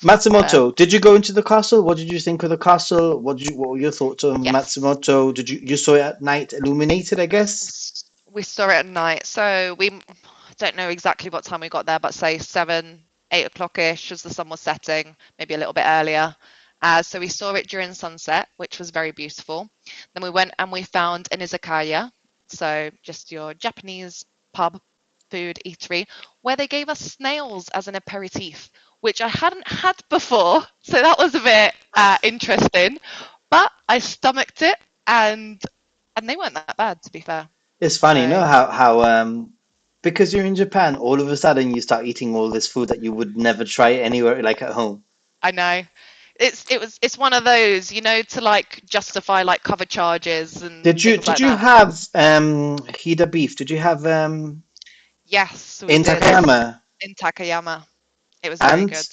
Fair. Matsumoto, did you go into the castle? What did you think of the castle? What were your thoughts on Yes. Matsumoto? Did you saw it at night, illuminated? I guess. We saw it at night. So we don't know exactly what time we got there, but say 7, 8 o'clock-ish as the sun was setting, maybe a little bit earlier. So we saw it during sunset, which was very beautiful. Then we went and we found an izakaya, so just your Japanese pub food eatery, where they gave us snails as an aperitif, which I hadn't had before. So that was a bit interesting, but I stomached it and they weren't that bad, to be fair. It's funny, you know So how because you're in Japan, all of a sudden you start eating all this food that you would never try anywhere like at home. I know it's one of those, to like justify like cover charges and things Did like you that. have Hida beef? Did you have Yes, we in did Takayama? in Takayama. It was very And good.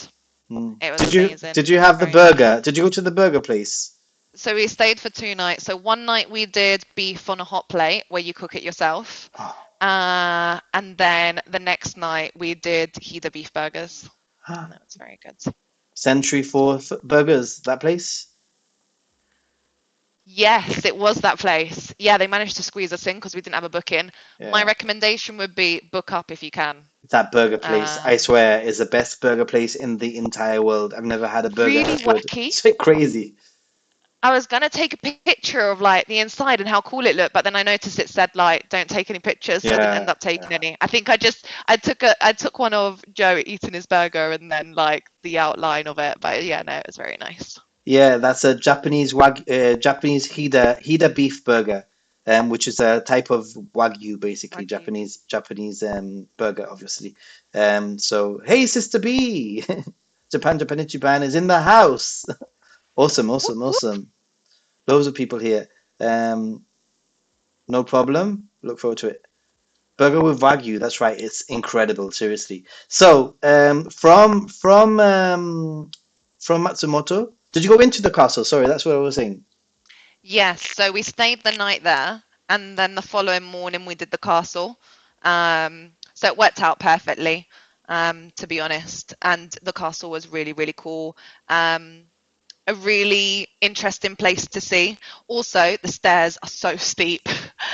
mm, It was did amazing. you have the Very nice. burger? Did you go to the burger place? So we stayed for 2 nights. So one night we did beef on a hot plate where you cook it yourself. And then the next night we did Hida beef burgers. And that was very good. Century Fourth Burgers, that place? Yes, it was that place. Yeah, they managed to squeeze us in because we didn't have a booking. My Yeah. recommendation would be book up if you can. That burger place, I Um, swear, is the best burger place in the entire world. I've never had a burger Really as good. wacky. It's a bit crazy. I was gonna take a picture of like the inside and how cool it looked, but then I noticed it said like don't take any pictures, so I didn't end Yeah. up taking any. I think I took one of Joe eating his burger and then like the outline of it. But yeah, no, it was very nice. Yeah, that's a Japanese Hida beef burger, which is a type of Wagyu, basically Wagyu. Japanese burger, obviously. So hey, Sister B, Japan is in the house. Awesome, Whoop, awesome, whoop. awesome. Loads of people here. Um, no problem. Look forward to it. Burger with Wagyu, that's right. It's incredible, seriously. So, from Matsumoto, did you go into the castle? Sorry, that's what I was saying. Yes, so we stayed the night there, and then the following morning we did the castle. So it worked out perfectly, to be honest. And the castle was really, really cool. Um, a really interesting place to see. Also, the stairs are so steep.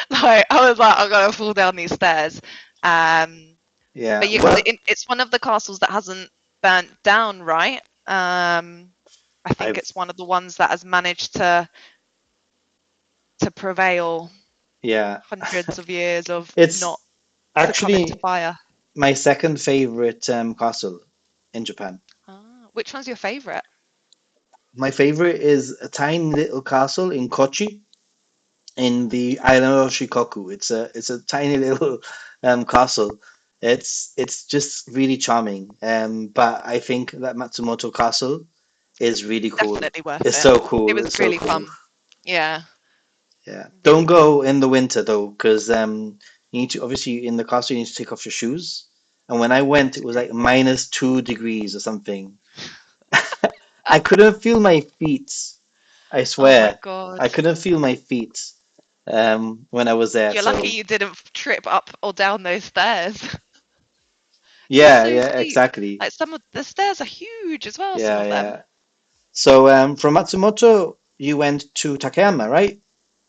Like I was like, I'm gonna fall down these stairs. Um, Yeah. but yeah, because Well, it's one of the castles that hasn't burnt down, right? I think I've it's one of the ones that has managed to prevail yeah. hundreds of years of not It's succumbing to actually fire. my second favorite castle in Japan. Which one's your favorite? My favorite is a tiny little castle in Kochi in the island of Shikoku. It's a tiny little castle. It's just really charming. But I think that Matsumoto Castle is really cool. Definitely worth It's it. so It cool. was It's so really cool. fun. Yeah, Yeah. Don't really fun. go in the winter though, because you need to obviously in the castle you need to take off your shoes. And when I went, it was like -2 degrees or something. I couldn't feel my feet. I Oh my swear, God. I couldn't feel my feet when I was there. You're lucky So you didn't trip up or down those stairs. They're yeah, so yeah, steep. exactly. Like some of the stairs are huge as well, some Yeah, of them. yeah. So from Matsumoto, you went to Takayama, right?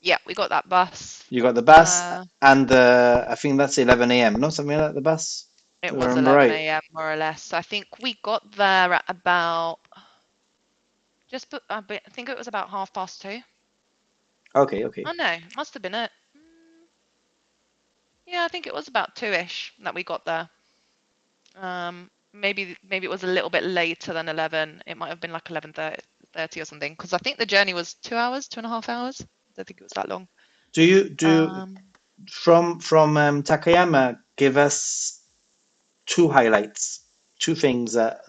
Yeah, we got that bus. You got the bus, Uh, and I think that's 11 a.m. No, something like that, the bus. it If I was remember 11 right. a.m. more or less. So I think we got there at about I think it was about 2:30. Okay, okay. Oh no, must have been it. Yeah, I think it was about 2ish that we got there. maybe it was a little bit later than 11. It might have been like 11:30 or something, because I think the journey was 2 hours, 2.5 hours. I don't think it was that long. Do you do Um, from Takayama? Give us two highlights, two things that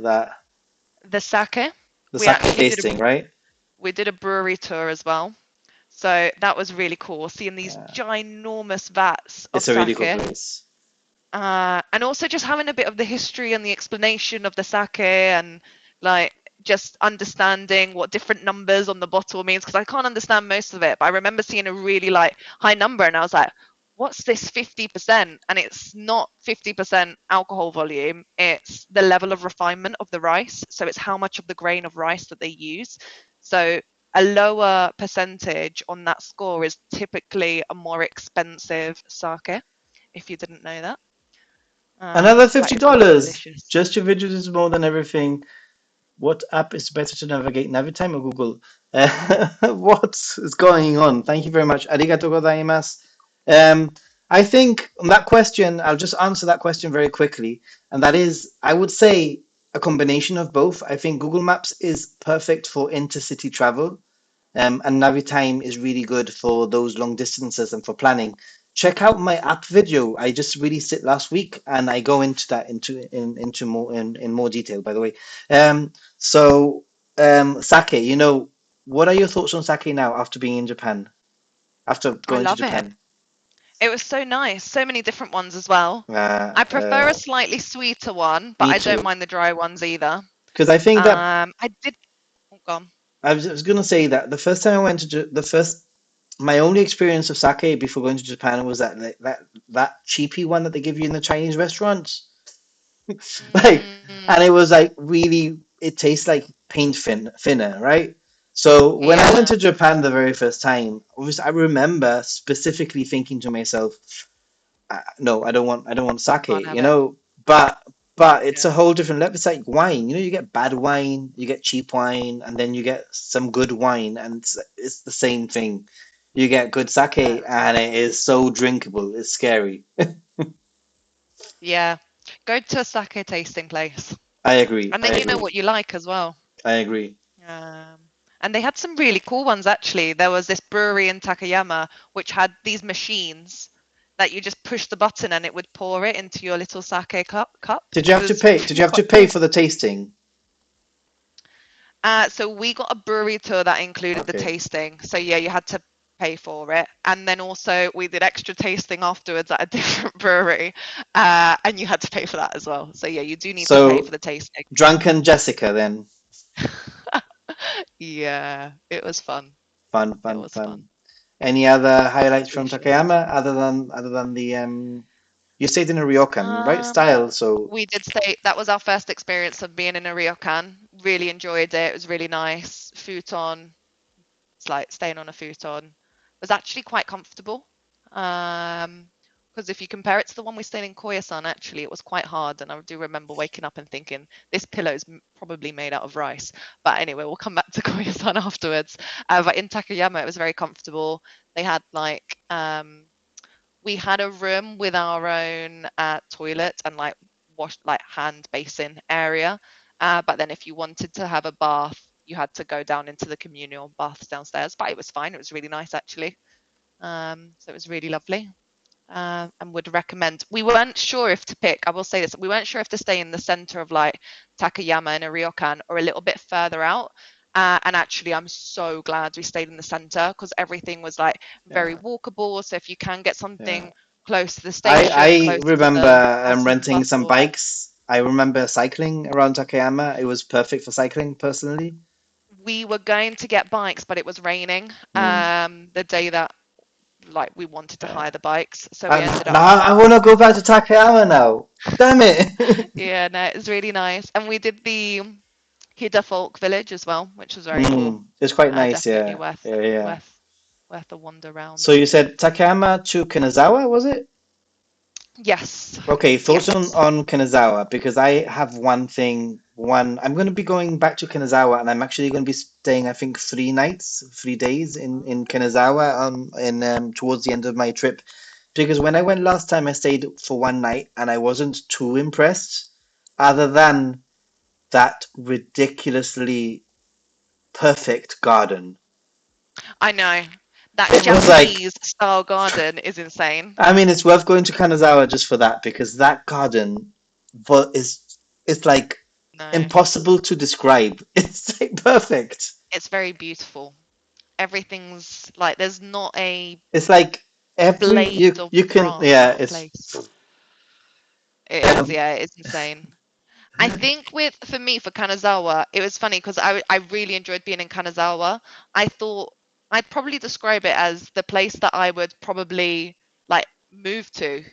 the sake, the we sake actually tasting, right? did a brewery tour as well. So that was really cool, seeing these Yeah, ginormous vats of it's a really sake. cool place. And also just having a bit of the history and the explanation of the sake, and like just understanding what different numbers on the bottle means, because I can't understand most of it, but I remember seeing a really like high number and I was like, what's this 50%? And it's not 50% alcohol volume, it's the level of refinement of the rice. So it's how much of the grain of rice that they use. So a lower percentage on that score is typically a more expensive sake, if you didn't know that. Another But fifty it was dollars. delicious. Just your videos is more than everything. What app is better to navigate? Navitime or Google? What is going on? Thank you very much. Arigato gozaimasu. I think on that question, I'll just answer that question very quickly. And that is, I would say a combination of both. I think Google Maps is perfect for intercity travel. And Navitime is really good for those long distances and for planning. Check out my app video. I just released it last week, and I go into that into more in more detail. By the way, sake. What are your thoughts on sake now after being in Japan? After I going to love it. Japan? It was so nice. So many different ones as well. Uh, I prefer a uh, slightly sweeter one, but Me I don't too. mind the dry ones either. Because I think that I did. Oh, gone. I was going to say that the first time I went to the first my only experience of sake before going to Japan was that cheapy one that they give you in the Chinese restaurants. Like, Mm, and it was like really, it tastes like thinner, right? So when I went yeah, to Japan the very first time, obviously I remember specifically thinking to myself, no, I don't want sake, can't have it. but it's a Yeah, whole different level. It's like wine, you get bad wine, you get cheap wine, and then you get some good wine, and it's the same thing. You get good sake, yeah, and it is so drinkable. It's scary. yeah. Go to a sake tasting place, I agree. and I then you know agree. what you like as well. I agree. And they had some really cool ones actually. There was this brewery in Takayama which had these machines that you just push the button and it would pour it into your little sake cup. Did you It have to was pay? Did you really have to quite pay cool. for the tasting? So we got a brewery tour that included the Okay. tasting. So yeah, you had to pay for it, and then also we did extra tasting afterwards at a different brewery, and you had to pay for that as well. So yeah, you do need to pay for So the tasting. drunken Jessica then. Yeah, it was fun. Fun, It fun, was fun. fun. Any other highlights from Delicious. Takayama other than the you stayed in a ryokan, right? Um, Style, so we did stay. That was our first experience of being in a ryokan. Really enjoyed it. It was really nice. Futon. It's like staying on a futon. Was actually quite comfortable. Because if you compare it to the one we stayed in Koyasan, actually it was quite hard. And I do remember waking up and thinking this pillow's probably made out of rice. But anyway, we'll come back to Koyasan afterwards. But in Takayama, it was very comfortable. They had like we had a room with our own toilet and like wash like hand basin area. But then if you wanted to have a bath, you had to go down into the communal baths downstairs. But it was fine. It was really nice actually. So it was really lovely. And would recommend. We weren't sure if to pick. I will say this: we weren't sure if to stay in the center of like Takayama in a ryokan or a little bit further out. And actually, I'm so glad we stayed in the center because everything was like very yeah, walkable. So if you can get yeah. something close to the I station, I close to remember the hustle and renting some bustle, bikes. I remember cycling around Takayama. It was perfect for cycling personally. we were going to get bikes, but it was raining. Mm, The day that like we wanted to yeah. hire the bikes, so we And ended up now I want to go back to Takayama now. Damn it. yeah, no, it was really nice. And we did the Hida Folk Village as well, which was very cool. It's quite nice, Definitely yeah. worth Yeah, yeah. worth worth a wander So around. you said Takayama to Kanazawa, was it? Yes, Okay, thoughts on, yes. on Kanazawa, because I have I'm going to be going back to Kanazawa and I'm actually going to be staying, I think, 3 nights, 3 days in Kanazawa in towards the end of my trip. Because when I went last time, I stayed for one night and I wasn't too impressed. other than that ridiculously perfect garden. I know. That It was like, Japanese style garden is insane. I mean, it's worth going to Kanazawa just for that because that garden is it's like No, impossible to describe. It's like perfect. it's very beautiful. Everything's like there's not a It's like every blade of you can grass yeah. out of It's place. It is, yeah, it's insane. I think with for me for Kanazawa, it was funny because I really enjoyed being in Kanazawa. I thought I'd probably describe it as the place that I would probably like move to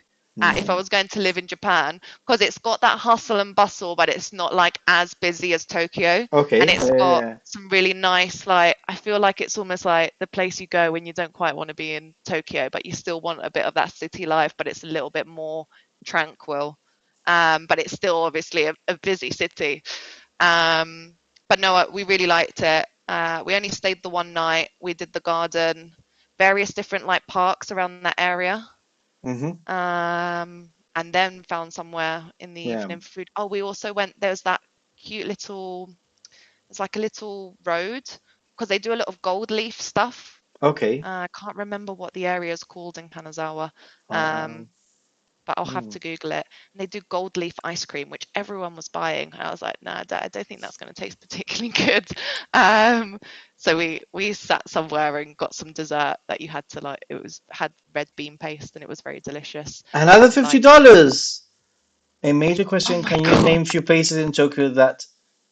if I Mhm. was going to live in Japan because it's got that hustle and bustle, but it's not like as busy as Tokyo, and Okay. it's got some really nice like I feel like it's almost like the place you go when you don't quite want to be in Tokyo, but you still want a bit of that city life, but it's a little bit more tranquil, but it's still obviously a busy city. Um, but no, we really liked it. We only stayed the one night. We did the garden, various different like parks around that area, Hmm. and then found somewhere in the Yeah. evening for food. Oh, we also went. There's that cute little. It's like a little road because they do a lot of gold leaf stuff. Okay. I can't remember what the area is called in Kanazawa. Um, Um, but I'll have hmm. to Google it. And they do gold leaf ice cream, which everyone was buying. And I was like, nah, I don't think that's going to taste particularly good. Um, so we sat somewhere and got some dessert that you had to like. It was had red bean paste and it was very delicious. Had Another some nice. $50. A major Oh question. my Can you god, name few places in Tokyo that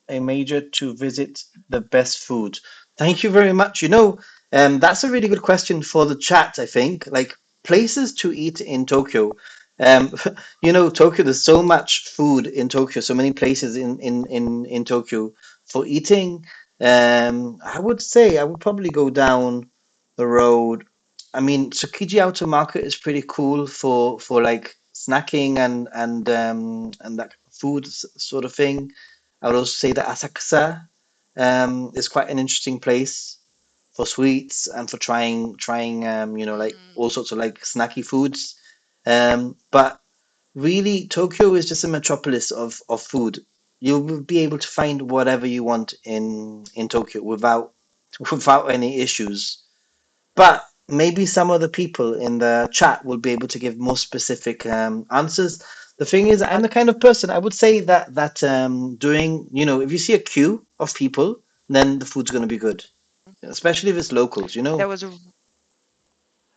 a major to visit the best food? Thank you very much. That's a really good question for the chat, I think. Like places to eat in Tokyo. Um, Tokyo, there's so much food in Tokyo, so many places in Tokyo for eating. I would say I would probably go down the road. I mean, Tsukiji Outer Market is pretty cool for like snacking and that food sort of thing. I would also say that Asakusa is quite an interesting place for sweets and for trying like all mm, sorts of like snacky foods. But really, Tokyo is just a metropolis of food. You'll be able to find whatever you want in Tokyo without without any issues. But maybe some of the people in the chat will be able to give more specific answers. The thing is, I'm uh, the kind of person I would say that doing, if you see a queue of people, then the food's going to be good, especially if it's locals. there was a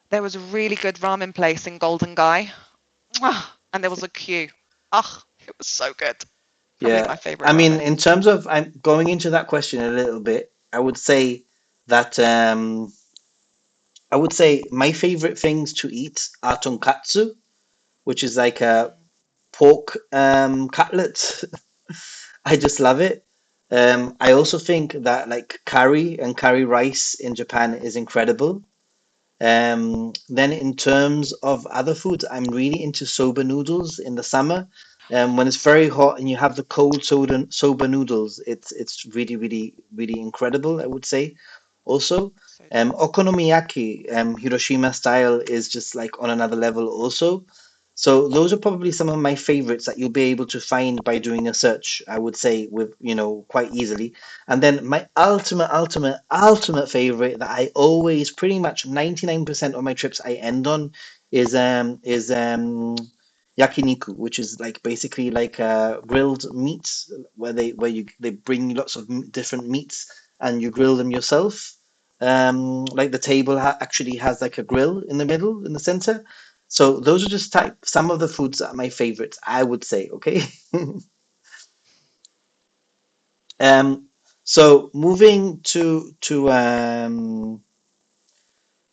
there was a really good ramen place in Golden Guy, and there was a queue. Oh, it was so good. Probably Yeah. my favorite I mean, ramen. in terms of I'm going into that question a little bit, that I would say my favorite things to eat are tonkatsu, which is like a Mm, pork cutlet. I just love it. I also think that like curry and curry rice in Japan is incredible. Then in terms of other foods, I'm really into soba noodles in the summer. When it's very hot and you have the cold soba noodles, it's really, really, really incredible, I would say. Also, so true. okonomiyaki, Hiroshima style is just like on another level also. So those are probably some of my favorites that you'll be able to find by doing a search, I would say, with, quite easily. And then my ultimate favorite that I always pretty much 99% of my trips I end on is yakiniku, which is like basically like grilled meats where they bring you lots of different meats and you grill them yourself. Like the table actually has like a grill in the middle, in the center. So those are just some of the foods that are my favorites, I would say. Okay. Um, so moving to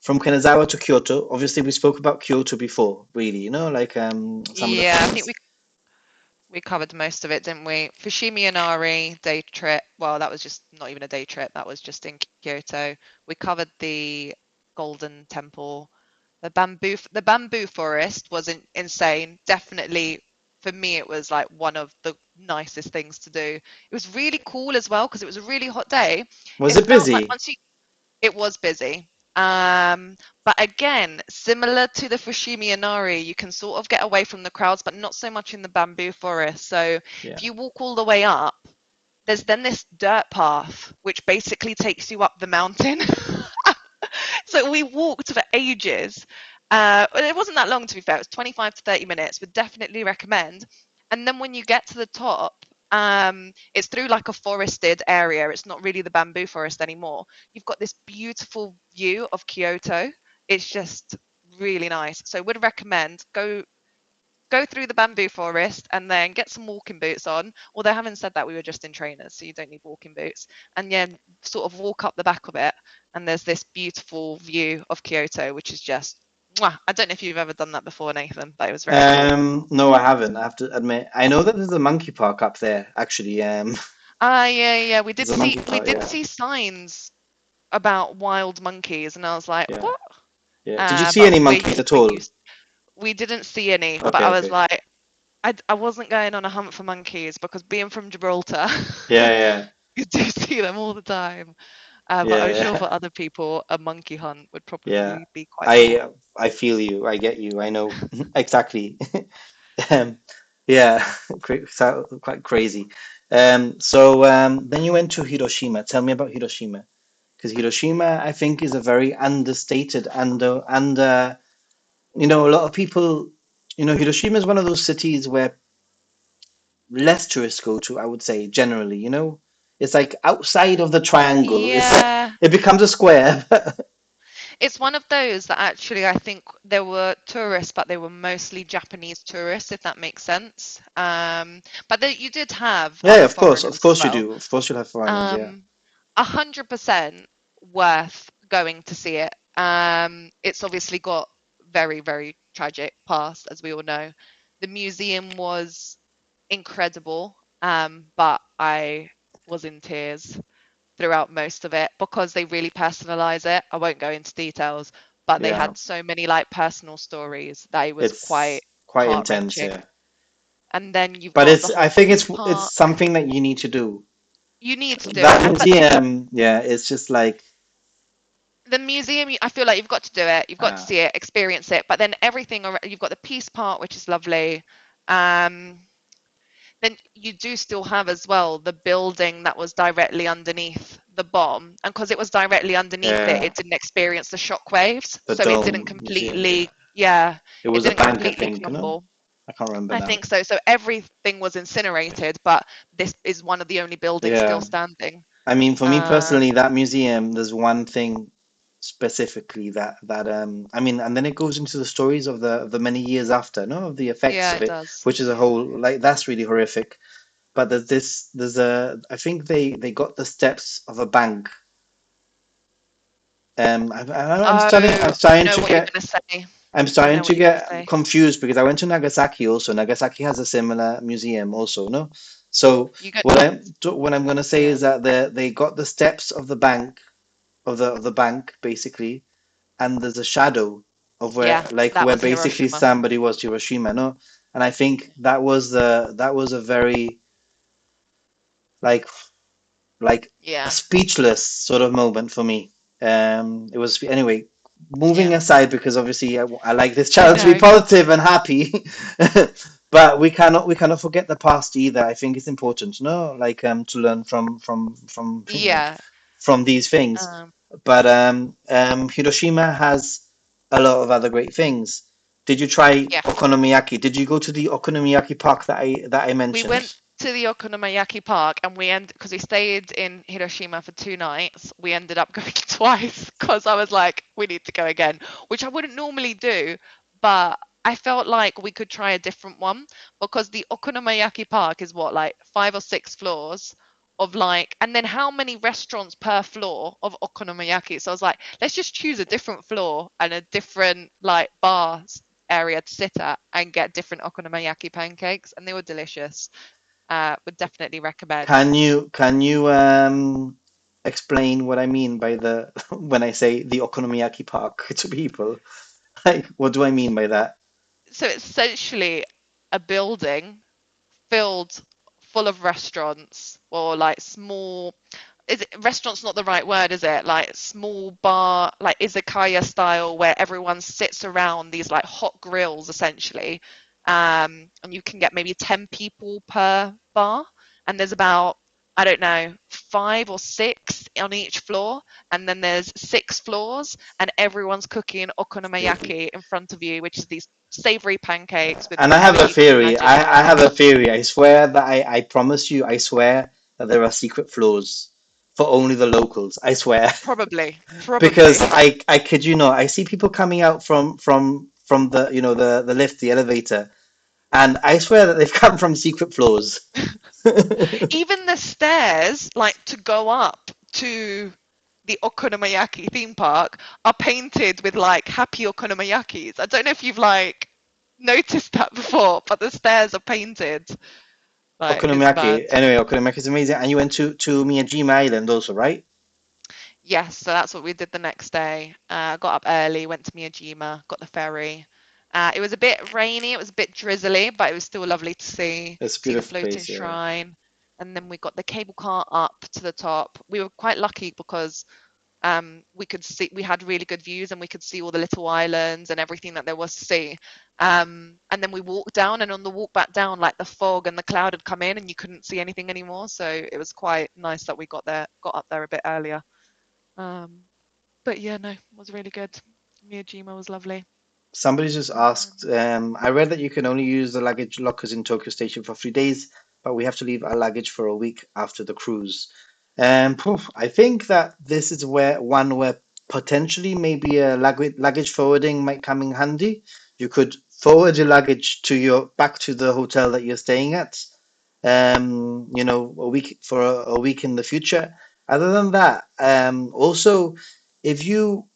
from Kanazawa to Kyoto. Obviously, we spoke about Kyoto before, really. Like some of the Yeah, I think things. we covered most of it, didn't we? Fushimi Inari day trip. Well, that was just not even a day trip. That was just in Kyoto. We covered the Golden Temple. The bamboo forest was insane. Definitely for me, it was like one of the nicest things to do. It was really cool as well because it was a really hot day. Was It it felt like busy? it was busy. But again, similar to the Fushimi Inari, you can sort of get away from the crowds, but not so much in the bamboo forest. So if Yeah. you walk all the way up, there's then this dirt path which basically takes you up the mountain. So we walked for ages. It wasn't that long, to be fair. It was 25 to 30 minutes. Would definitely recommend. And then when you get to the top, it's through like a forested area. It's not really the bamboo forest anymore. You've got this beautiful view of Kyoto. It's just really nice. So would recommend go through the bamboo forest and then get some walking boots on. Although having said that, we were just in trainers, so you don't need walking boots. And then sort of walk up the back of it, and there's this beautiful view of Kyoto, which is just mwah. I don't know if you've ever done that before, Nathan, but it was very cool. No, I haven't. I have to admit. I know that there's a monkey park up there, actually. Ah, yeah, yeah. There's a monkey We park, did yeah. see signs about wild monkeys, and I was like, Yeah. what? Yeah. Did you see But any monkeys at all? we didn't see any. But Okay, I was okay. like, I wasn't going on a hunt for monkeys because being from Gibraltar, Yeah, yeah. you do see them all the time. But Yeah, I'm sure yeah. for other people, a monkey hunt would Yeah. probably be quite cool. I feel you. I get you. I know exactly. Um, yeah, quite crazy. Then you went to Hiroshima. Tell me about Hiroshima. Because Hiroshima, I think, is a very understated a lot of people, Hiroshima is one of those cities where less tourists go to, I would say, generally. It's like outside of the triangle. It's like Yeah, it becomes a square. it's one of those that actually I think there were tourists, but they were mostly Japanese tourists, if that makes sense. But you did have Yeah, other of foreigners as course you well. do. Of course you'll have foreigners, yeah. Um, 100% worth going to see it. It's obviously got very, very tragic past, as we all know. The museum was incredible, but I was in tears throughout most of it because they really personalize it. I won't go into details, but they Yeah. had so many like personal stories that it was quite It's quite intense, heart-wrenching. yeah. And then you've But got the I whole think Peace it's Park. something that you need to do. You need to do it. That But museum, yeah, it's just like the museum, I feel like you've got to do it. You've got to uh, see it, experience it. But then everything, you've got the Peace Part, which is lovely. Um, then you do still have as well the building that was directly underneath the bomb, and because it was directly underneath it, yeah, it didn't experience the shock waves, the so it didn't Dome Museum, yeah. completely, yeah, It it was a didn't bank, I completely think, crumble. I can't remember I now. think so. So everything was incinerated, but this is one of the only buildings still Yeah. standing. I mean, for me Uh, personally, that museum, there's one thing specifically I mean, and then it goes into the stories of the many years after, no, of the effects yeah, of it it, does. which is a whole like that's really horrific. But there's a I think they got the steps of a bank. Oh, I know what you're going to say. I'm I starting know what to you're going to get say. confused because I went to Nagasaki also. Nagasaki has a similar museum also, no? So You go, what I'm going to say yeah, is that they got the steps of the bank of the bank basically, and there's a shadow of yeah, that where was basically Hiroshima. somebody was Hiroshima, no? And I think that was a very like like a Yeah, speechless sort of moment for me. It was anyway. Moving yeah, aside, because obviously I like this I channel to be know. positive and happy, but we cannot forget the past either. I think it's important, no, like to learn Yeah. from these things. Um, But Hiroshima has a lot of other great things. Did you try yeah. okonomiyaki? Did you go to the okonomiyaki park that I We went mentioned? to the Okonomiyaki Park and we ended because we stayed in Hiroshima for 2 nights. We ended up going twice because I was like, we need to go again, which I wouldn't normally do, but I felt like we could try a different one because the Okonomiyaki Park is what, like 5 or 6 floors of like, and then how many restaurants per floor of Okonomiyaki? So I was like, let's just choose a different floor and a different like bar area to sit at and get different okonomiyaki pancakes, and they were delicious. Would definitely recommend. Can you explain what I mean by the when I say the okonomiyaki park to people? Like, what do I mean by that? So it's essentially a building filled full of restaurants or like small. is it restaurant's not the right word, is it? Like small bar, like izakaya style, where everyone sits around these like hot grills essentially, and you can get maybe 10 people per bar, and there's about, I don't know, 5 or 6 on each floor, and then there's 6 floors, and everyone's cooking okonomiyaki in front of you, which is these savory pancakes with And I have whatever a you can theory. imagine I around. have a theory. I swear that I promise you, I swear that there are secret floors for only the locals. I swear. Probably, Because probably. I kid you not, I see people coming out from the the lift, the elevator, and I swear that they've come from secret floors. Even the stairs, like to go up to the Okonomiyaki theme park, are painted with like happy okonomiyakis. I don't know if you've like noticed that before, but the stairs are painted. Like it's mad. Okonomiyaki. Anyway, okonomiyaki is amazing. And you went to Miyajima Island also, right? Yes, so that's what we did the next day. Got up early, went to Miyajima, got the ferry. It was a bit rainy, it was a bit drizzly, but it was still lovely to It's a see the beautiful floating place, yeah. shrine. And then we got the cable car up to the top. We were quite lucky because we could see, we had really good views and we could see all the little islands and everything that there was to see. And then we walked down, and on the walk back down, like the fog and the cloud had come in and you couldn't see anything anymore. So it was quite nice that we got up there a bit earlier. Um, but yeah, no, it was really good. Miyajima was lovely. Somebody just asked, Um, I read that you can only use the luggage lockers in Tokyo Station for 3 days, but we have to leave our luggage for a week after the cruise. I think that this is where potentially maybe a luggage forwarding might come in handy. You could forward your luggage to your back to the hotel that you're staying at, a week for a week in the future. Other than that, also if you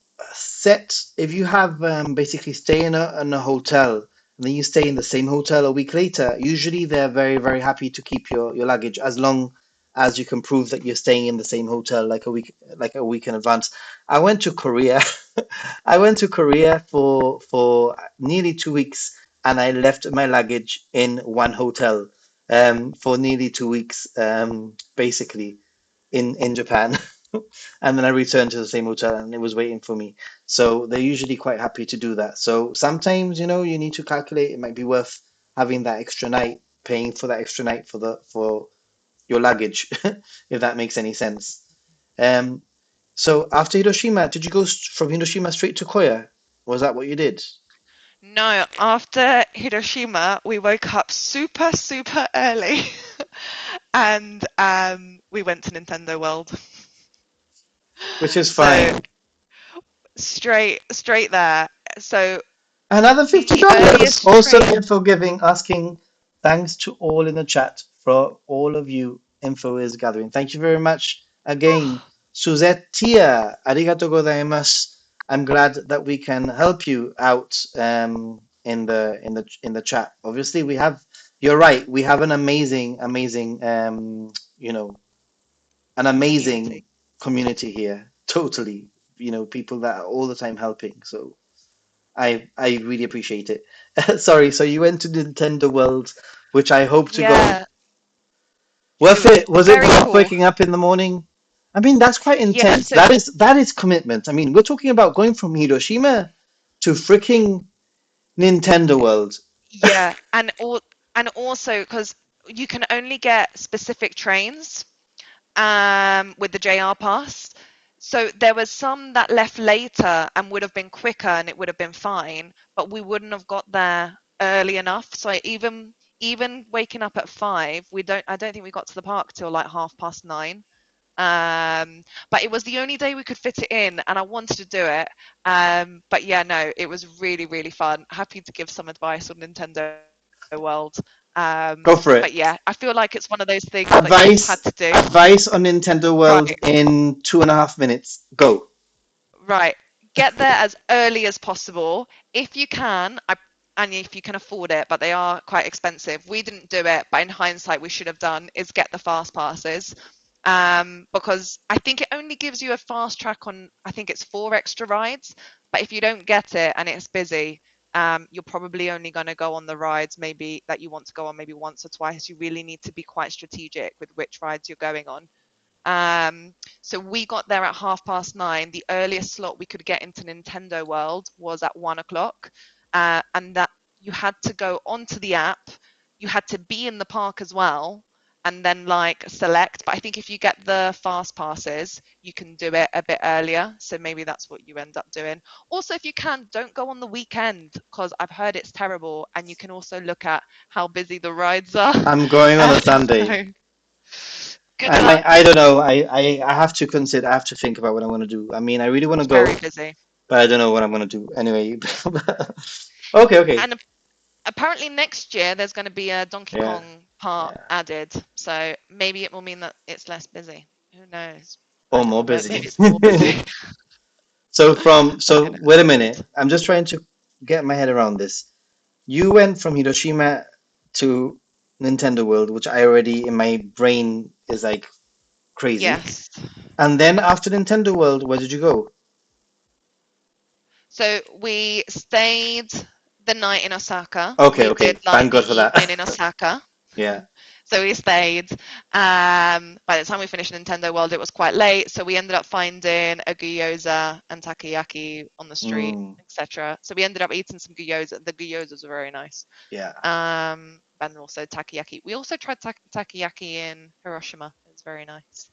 if you have basically stay in a hotel and then you stay in the same hotel a week later, usually they're very, very happy to keep your luggage as long as you can prove that you're staying in the same hotel like a week in advance. I went to Korea. I went to Korea for nearly 2 weeks and I left my luggage in one hotel for nearly 2 weeks, basically in Japan. And then I returned to the same hotel and it was waiting for me. So they're usually quite happy to do that. So sometimes, you need to calculate. It might be worth having that extra night, paying for that extra night for your luggage, if that makes any sense. Um, so after Hiroshima, did you go from Hiroshima straight to Koya? Was that what you did? no, after Hiroshima, we woke up super, super early and we went to Nintendo World. Which is So fine. straight there. So Another the $50. earliest Also, train. info giving, asking thanks to all in the chat for all of you. Info is gathering. Thank you very much again. Suzette Tia, arigato gozaimasu. I'm glad that we can help you out in the chat. Obviously, we have. You're right. We have an amazing an amazing Community. community here. Totally. People that are all the time helping. So I really appreciate it. Sorry, so you went to Nintendo World, which I hope to go. Yeah, it Worth was it? Was it very worth cool. waking up in the morning? I mean, that's quite Yeah, intense. so That is commitment. I mean, we're talking about going from Hiroshima to freaking Nintendo World. yeah, and also because you can only get specific trains with the JR pass. So there was some that left later and would have been quicker and it would have been fine, but we wouldn't have got there early enough. So even waking up at 5, I don't think we got to the park till like 9:30. But it was the only day we could fit it in, and I wanted to do it. But yeah, no, it was really, really fun. Happy to give some advice on Nintendo World. But Go yeah, for I it. feel like it's one of those things that you just had to Advice do. advice on Nintendo Right, World in 2.5 minutes. Go. right. Get there as early as possible. If you can, and if you can afford it, but they are quite expensive. We didn't do it, but in hindsight, we should have done is get the fast passes. Because I think it only gives you a fast track on, I think it's 4 extra rides. But if you don't get it and it's busy, you're probably only going to go on the rides maybe that you want to go on maybe once or twice. You really need to be quite strategic with which rides you're going on. So we got there at 9:30. The earliest slot we could get into Nintendo World was at 1 o'clock, and that you had to go onto the app. You had to be in the park as well, and then like select. But I think if you get the fast passes, you can do it a bit earlier. So maybe that's what you end up doing. Also, if you can, don't go on the weekend because I've heard it's terrible, and you can also look at how busy the rides are. I'm going on a Sunday. So good luck. I don't know. I have to consider. I have to think about what I want to do. I mean, I really want to It's go, very busy. but I don't know what I'm going to do. Anyway. Okay, okay. And apparently next year there's going to be a Donkey Yeah, Kong part yeah. added. So maybe it will mean that it's less busy. Who knows? I Or don't more know. busy. Maybe it's more busy. So I know. wait a Weird. minute. I'm just trying to get my head around this. You went from Hiroshima to Nintendo World, which I already in my brain is like crazy. Yes. And then after Nintendo World, where did you go? So we stayed the night in Osaka. Okay, We okay. did like Thank the God for evening in that. Osaka. Yeah. So we stayed. By the time we finished Nintendo World, it was quite late. So we ended up finding a gyoza and takoyaki on the street, Mm, etc. So we ended up eating some gyoza. The gyozas were very nice. yeah. And also takoyaki. We also tried takoyaki in Hiroshima. It was very nice.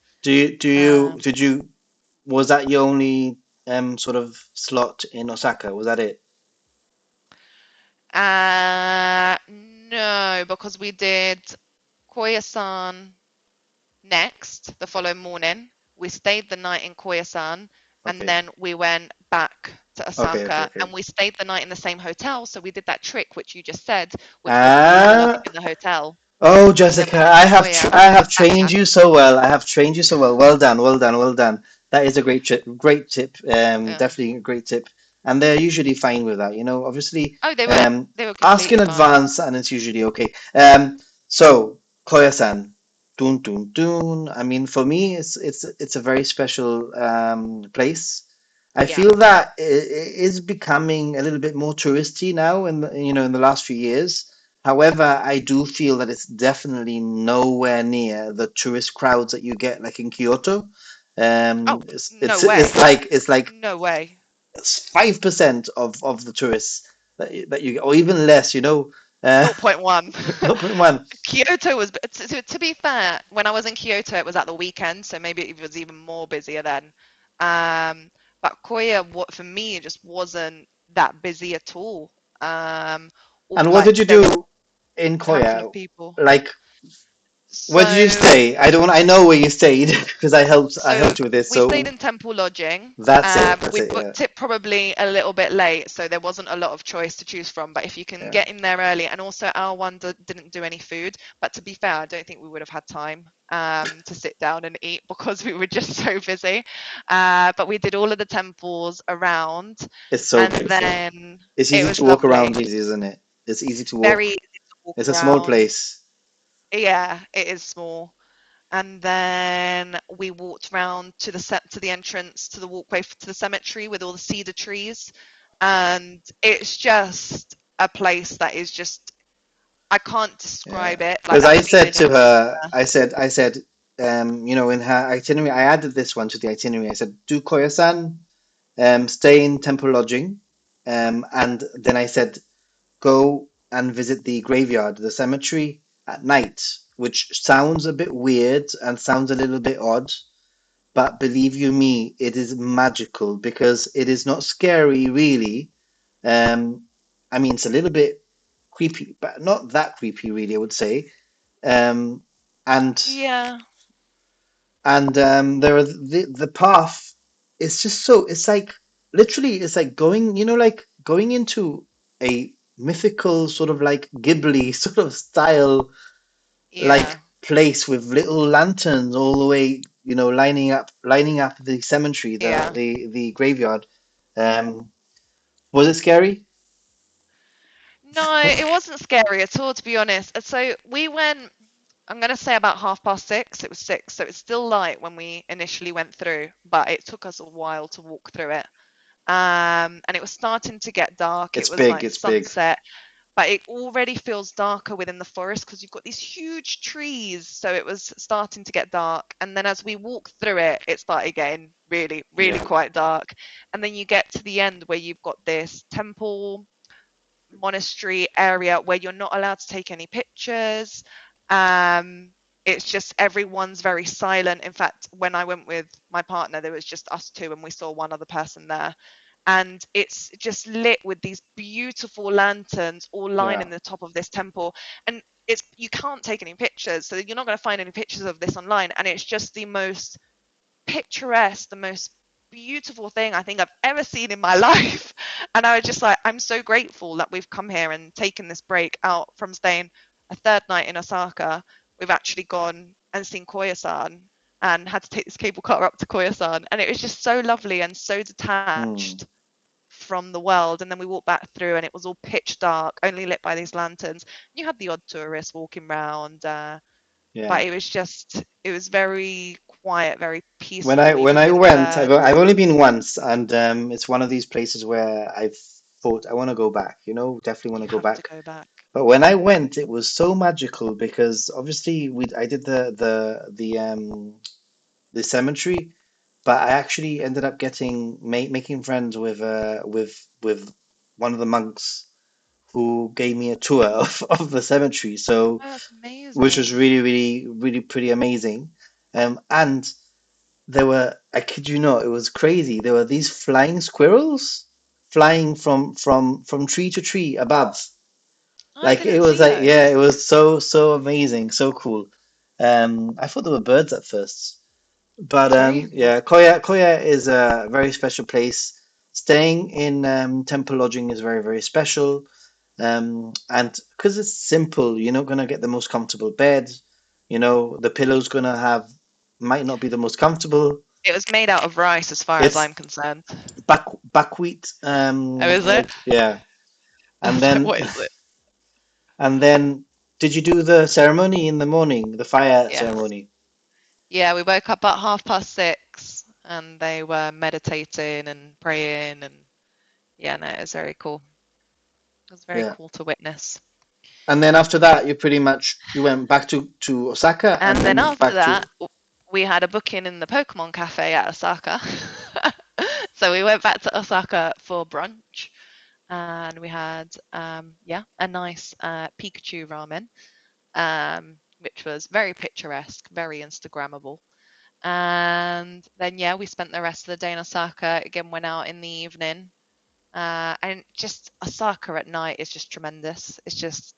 Um, Did you was that your only sort of slot in Osaka? Was that it? no, because we did Koyasan next the following morning. We stayed the night in Koyasan and Okay. then we went back to Okay, okay, Osaka okay. and we stayed the night in the same hotel. So we did that trick, which you just said, which was we had a night Ah, in the hotel oh, and then we Jessica, went to Koya I and have back trained again. you so well. I have trained you so well. Well done, well done, well done. That is a great tip, great tip. Yeah. Definitely a great tip. And they're usually fine with that. Obviously, Oh, they were ask in completely fine. advance and it's usually okay. So Koya-san, dun dun dun. I mean, for me, it's a very special place. I Yeah. feel that it is becoming a little bit more touristy now in the last few years. However, I do feel that it's definitely nowhere near the tourist crowds that you get like in Kyoto. Oh, It's no it's way. it's like No way. 5% of the tourists that you get, or even less. zero point 0.1. zero point 0.1. Kyoto was, to be fair, when I was in Kyoto, it was at the weekend, so maybe it was even more busier then. Um, but Korea, what for me, it just wasn't that busy at all. Or And what like did you there was do in a handful of Koya? people. Like, where did you So stay? I know where you stayed because I So helped you with this. we stayed So in Temple Lodging. that's it. That's We it. Yeah. booked it probably a little bit late, so there wasn't a lot of choice to choose from. But if you can Yeah. get in there early, and also our one didn't do any food. But to be fair, I don't think we would have had time to sit down and eat because we were just so busy. But we did all of the temples around, It's so and beautiful. then It's it easy was to walk lovely. around, easy, isn't it? It's easy to Very walk. easy to walk It's a small around. place. Yeah, it is small. And then we walked round to the entrance to the walkway to the cemetery with all the cedar trees, and it's just a place that is just I can't describe Yeah. it. Like Because that I said feeling of to her, there. in her itinerary, I added this one to the itinerary. I said, do Koyasan, stay in temple lodging, and then I said, go and visit the graveyard, the cemetery at night, which sounds a bit weird and sounds a little bit odd, but believe you me, it is magical because it is not scary really. Um, I mean, it's a little bit creepy, but not that creepy really, I would say. Um, and Yeah, there are the path. It's just so. It's like literally. It's like going. Like going into a mythical sort of like Ghibli sort of style like yeah, place with little lanterns all the way. Lining up the cemetery, yeah. the graveyard. Um, was it scary? No, it wasn't scary at all, to be honest. So we went. I'm gonna say about 6:30. It was 6, so it's still light when we initially went through, but it took us a while to walk through it. And it was starting to get dark. It It's was big. like It's big. sunset. but it already feels darker within the forest because you've got these huge trees. So it was starting to get dark. And then as we walked through it, it started getting really, really Yeah. quite dark. And then you get to the end where you've got this temple monastery area where you're not allowed to take any pictures. Um, it's just everyone's very silent. In fact, when I went with my partner, there was just us two, and we saw one other person there. And it's just lit with these beautiful lanterns all Yeah. lining the top of this temple. And it's you can't take any pictures, so you're not going to find any pictures of this online. And it's just the most picturesque, the most beautiful thing I think I've ever seen in my life. And I was just like, I'm so grateful that we've come here and taken this break out from staying a third night in Osaka. We've actually gone and seen Koyasan and had to take this cable car up to Koyasan. And it was just so lovely and so Mm. detached from the world. And then we walked back through and it was all pitch dark, only lit by these lanterns. You had the odd tourist walking around, Yeah. but it was very quiet, very When peaceful. I You when could I hear the went, I've birds. only been once, and it's one of these places where I've thought I want to go back. Definitely want You to go have to back. go back. But when I went, it was so magical because obviously I did the cemetery, but I actually ended up making friends with one of the monks who gave me a tour of the cemetery. So Oh, that's which was amazing. really, really, really pretty amazing. And there were, I kid you not, it was crazy. There were these flying squirrels flying from tree to tree above. I Like it didn't was see like, yeah, it those. was so amazing, so cool. I thought they were birds at first. But That's very yeah, Koya is a very special place. Staying in temple lodging is very, very special. And because it's simple, you're not gonna get the most comfortable bed. The pillow's gonna have might not be the most comfortable. It was made out of rice, as far as It's I'm concerned. buckwheat. Oh, is it? Like yeah. I And was like, then what is it? and then did you do the ceremony in the morning, the fire Yes. ceremony? Yeah, we woke up at 6:30 and they were meditating and praying and yeah, no, it was very cool. It was very Yeah. cool to witness. And then after that, you went back to Osaka and And then then after back that, to we had a booking in the Pokemon Cafe at Osaka. So we went back to Osaka for brunch and we had yeah, a nice Pikachu ramen, which was very picturesque, very Instagrammable. And then yeah, we spent the rest of the day in Osaka. Again, went out in the evening. And just Osaka at night is just tremendous. It's just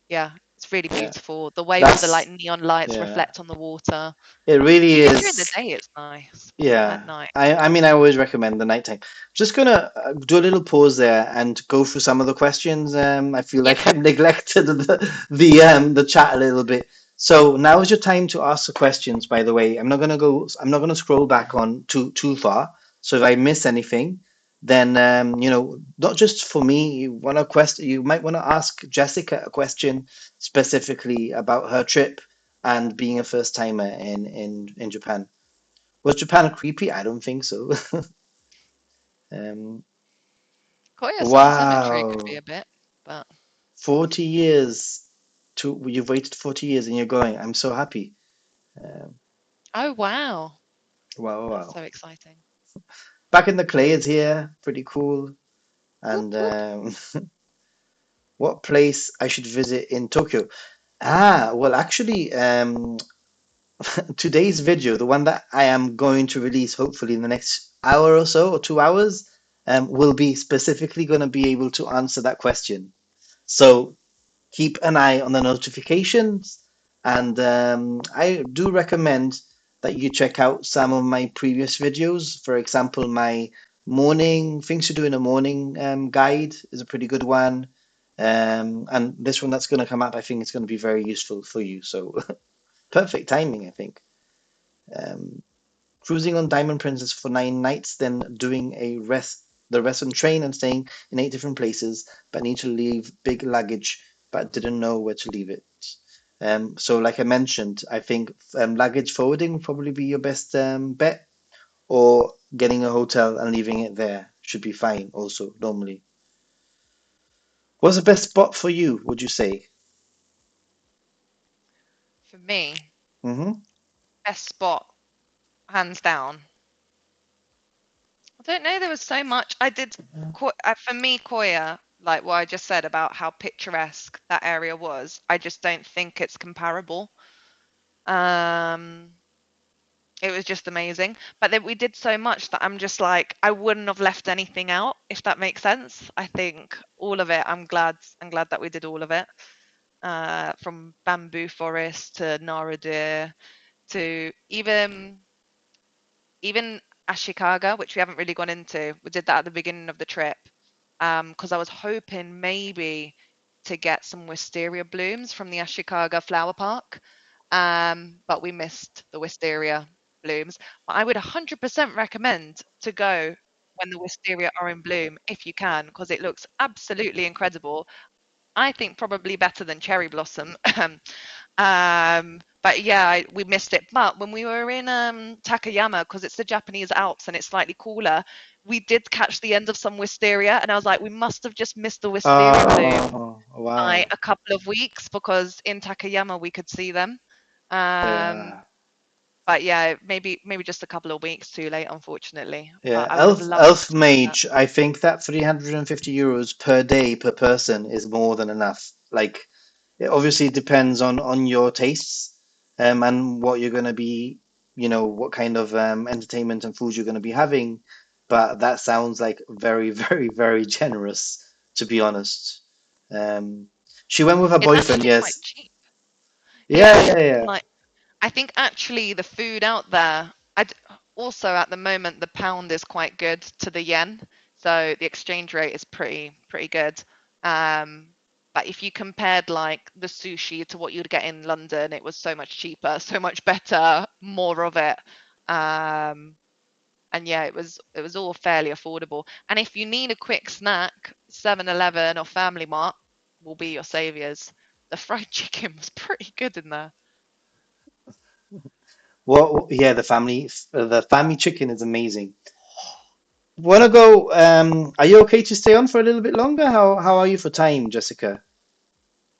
yeah, it's really yeah. beautiful. The way all the like That's neon lights yeah. reflect on the water. It really Even during the is. day, it's nice, but at Yeah, night, I mean, I always recommend the nighttime. Just gonna do a little pause there and go through some of the questions. I feel yep, like I've neglected the chat a little bit. So now is your time to ask the questions. By the way, I'm not gonna scroll back on too far. So if I miss anything, then not just for me. You might want to ask Jessica a question specifically about her trip and being a first timer in Japan. Was Japan creepy? I don't think so. Um, Koyasan Cemetery could be wow. a bit, but 40 years you've waited 40 years and you're going. I'm so happy. Um, oh wow, wow, that's wow. so exciting. Back in the Clay is here. Pretty cool. Whoop And whoop. what place I should visit in Tokyo? Ah, well, actually, today's video, the one that I am going to release hopefully in the next hour or so, or 2 hours, will be specifically going to be able to answer that question. So keep an eye on the notifications. And I do recommend that you check out some of my previous videos. For example, my morning things to do in the morning guide is a pretty good one. And this one that's going to come up, I think it's going to be very useful for you. So perfect timing, I think. Um, Cruising on Diamond Princess for 9 nights, then doing the rest on train and staying in 8 different places, but need to leave big luggage, but didn't know where to leave it. So, like I mentioned, I think luggage forwarding would probably be your best bet, or getting a hotel and leaving it there should be fine also, normally. What's the best spot for you, would you say? For me, Hmm. best spot, hands down. I don't know. There was so much. I did. For me, Koya, like what I just said about how picturesque that area was, I just don't think it's comparable. Um, it was just amazing. But then we did so much that I'm just like, I wouldn't have left anything out, if that makes sense. I think all of it. I'm glad that we did all of it. From bamboo forest to Naradir to even Ashikaga, which we haven't really gone into. We did that at the beginning of the trip because I was hoping maybe to get some wisteria blooms from the Ashikaga flower park, but we missed the wisteria blooms. But I would 100% recommend to go when the wisteria are in bloom if you can, because it looks absolutely incredible. I think probably better than cherry blossom. But yeah, we missed it. But when we were in Takayama, because it's the Japanese Alps and it's slightly cooler, we did catch the end of some wisteria, and I was like, we must have just missed the wisteria bloom Oh, by wow. a couple of weeks because in Takayama we could see them. Um, Yeah. but yeah, maybe just a couple of weeks too late, unfortunately. Yeah. But I would have loved Elf to see that. Mage, I think that 350 euros per day per person is more than enough. Like, it obviously depends on your tastes, and what you're going to be, what kind of entertainment and food you're going to be having. But that sounds like very, very, very generous, to be honest. Um, she went with her It's boyfriend, actually quite yes. cheap. Yeah, Yeah, yeah, yeah. like I think actually the food out there, also at the moment the pound is quite good to the yen, so the exchange rate is pretty good. Um, but if you compared like the sushi to what you'd get in London, it was so much cheaper, so much better, more of it. Um, and yeah, it was all fairly affordable. And if you need a quick snack, 7-Eleven or Family Mart will be your saviors. The fried chicken was pretty good in there. Well, yeah, the family chicken is amazing. Wanna go? Are you okay to stay on for a little bit longer? How are you for time, Jessica?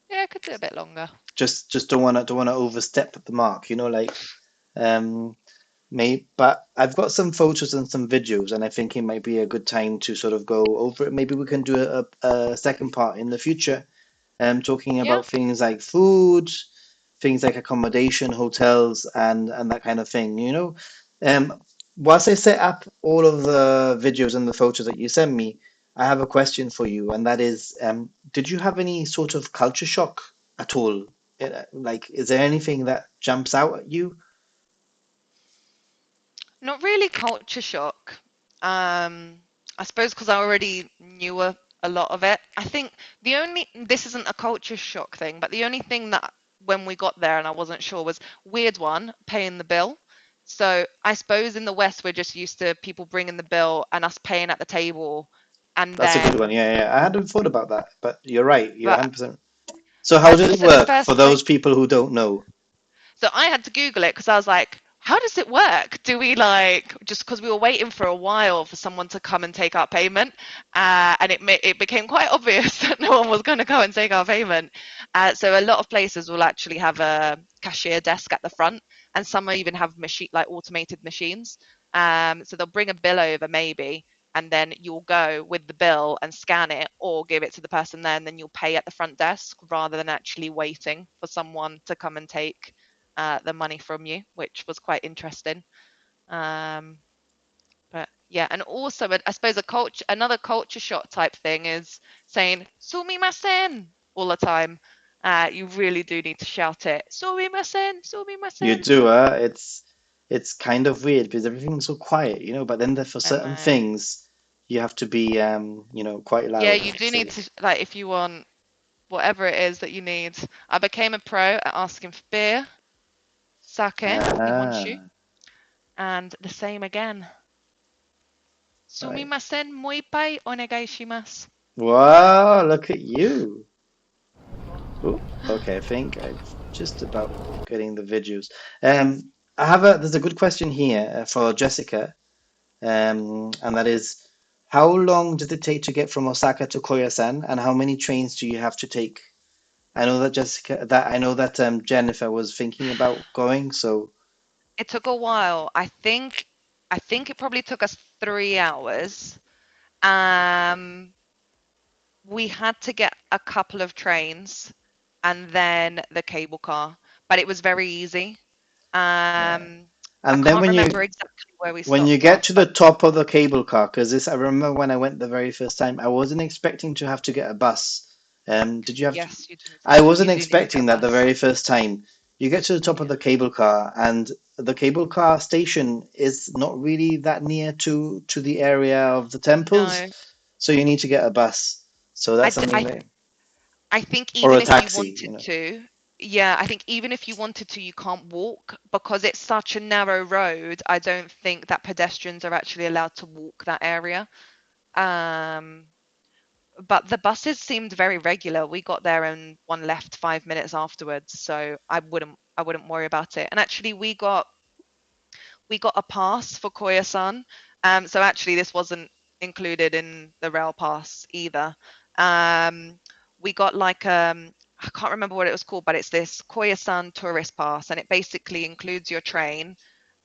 Yeah, I could do a bit longer. Just don't wanna overstep the mark, um but I've got some photos and some videos, and I think it might be a good time to sort of go over it. Maybe we can do a second part in the future, talking Yeah. about things like food, things like accommodation, hotels, and that kind of thing, Whilst I set up all of the videos and the photos that you send me, I have a question for you, and that is, did you have any sort of culture shock at all? Like, is there anything that jumps out at you? Not really culture shock. I suppose because I already knew a lot of it. I think this isn't a culture shock thing, but the only thing that when we got there and I wasn't sure was weird one, paying the bill. So I suppose in the West we're just used to people bringing the bill and us paying at the table, and That's a good one. then Yeah, yeah. I hadn't thought about that, but you're right. You're but 100%. So how did it so the work for first time. those people who don't know? So I had to Google it because I was like, how does it work? Do we like just because we were waiting for a while for someone to come and take our payment, and it became quite obvious that no one was going to go and take our payment. So a lot of places will actually have a cashier desk at the front, and some even have machine like automated machines. So they'll bring a bill over maybe, and then you'll go with the bill and scan it or give it to the person there, and then you'll pay at the front desk rather than actually waiting for someone to come and take the money from you, which was quite interesting. Um, but yeah, and also I suppose another culture shock type thing is saying "sumimasen" all the time. You really do need to shout it. "Sumimasen, You sumimasen." do, it's kind of weird because everything's so quiet, but then for And certain things you have to be quite yeah, loud. you do need So to like if you want whatever it is that you need. I became a pro at asking for beer, sake, nihonshu, ah, and the same again. right. "Sumimasen, mo ippai onegai shimasu." Wow, look at you. Oh, okay, I think I've just about getting the videos. There's a good question here for Jessica, and that is, how long did it take to get from Osaka to Koyasan, and how many trains do you have to take? I know that Jennifer was thinking about going, so It took a while. I think it probably took us 3 hours. Um, we had to get a couple of trains and then the cable car, but it was very easy. yeah. I And then can't remember exactly where we when you stopped get off, to the but top of the cable car, because this I remember when I went the very first time, I wasn't expecting to have to get a bus. Did you have to? yes, you do need to I get you wasn't do need to get expecting a that the bus. very first time. You get to the top of Yeah. the cable car, and the cable car station is not really that near to the area of the temples, No, so you need to get a bus. So I, that's d- something I that, I think or even a if you taxi, wanted to, yeah, I think even if you wanted to, you can't walk because it's such a narrow road. I don't think that pedestrians are actually allowed to walk that area. Um, but the buses seemed very regular. We got there and one left 5 minutes afterwards, so I wouldn't worry about it. And actually, we got a pass for Koyasan. So actually, this wasn't included in the rail pass either. Um, we got like I can't remember what it was called, but it's this Koyasan tourist pass, and it basically includes your train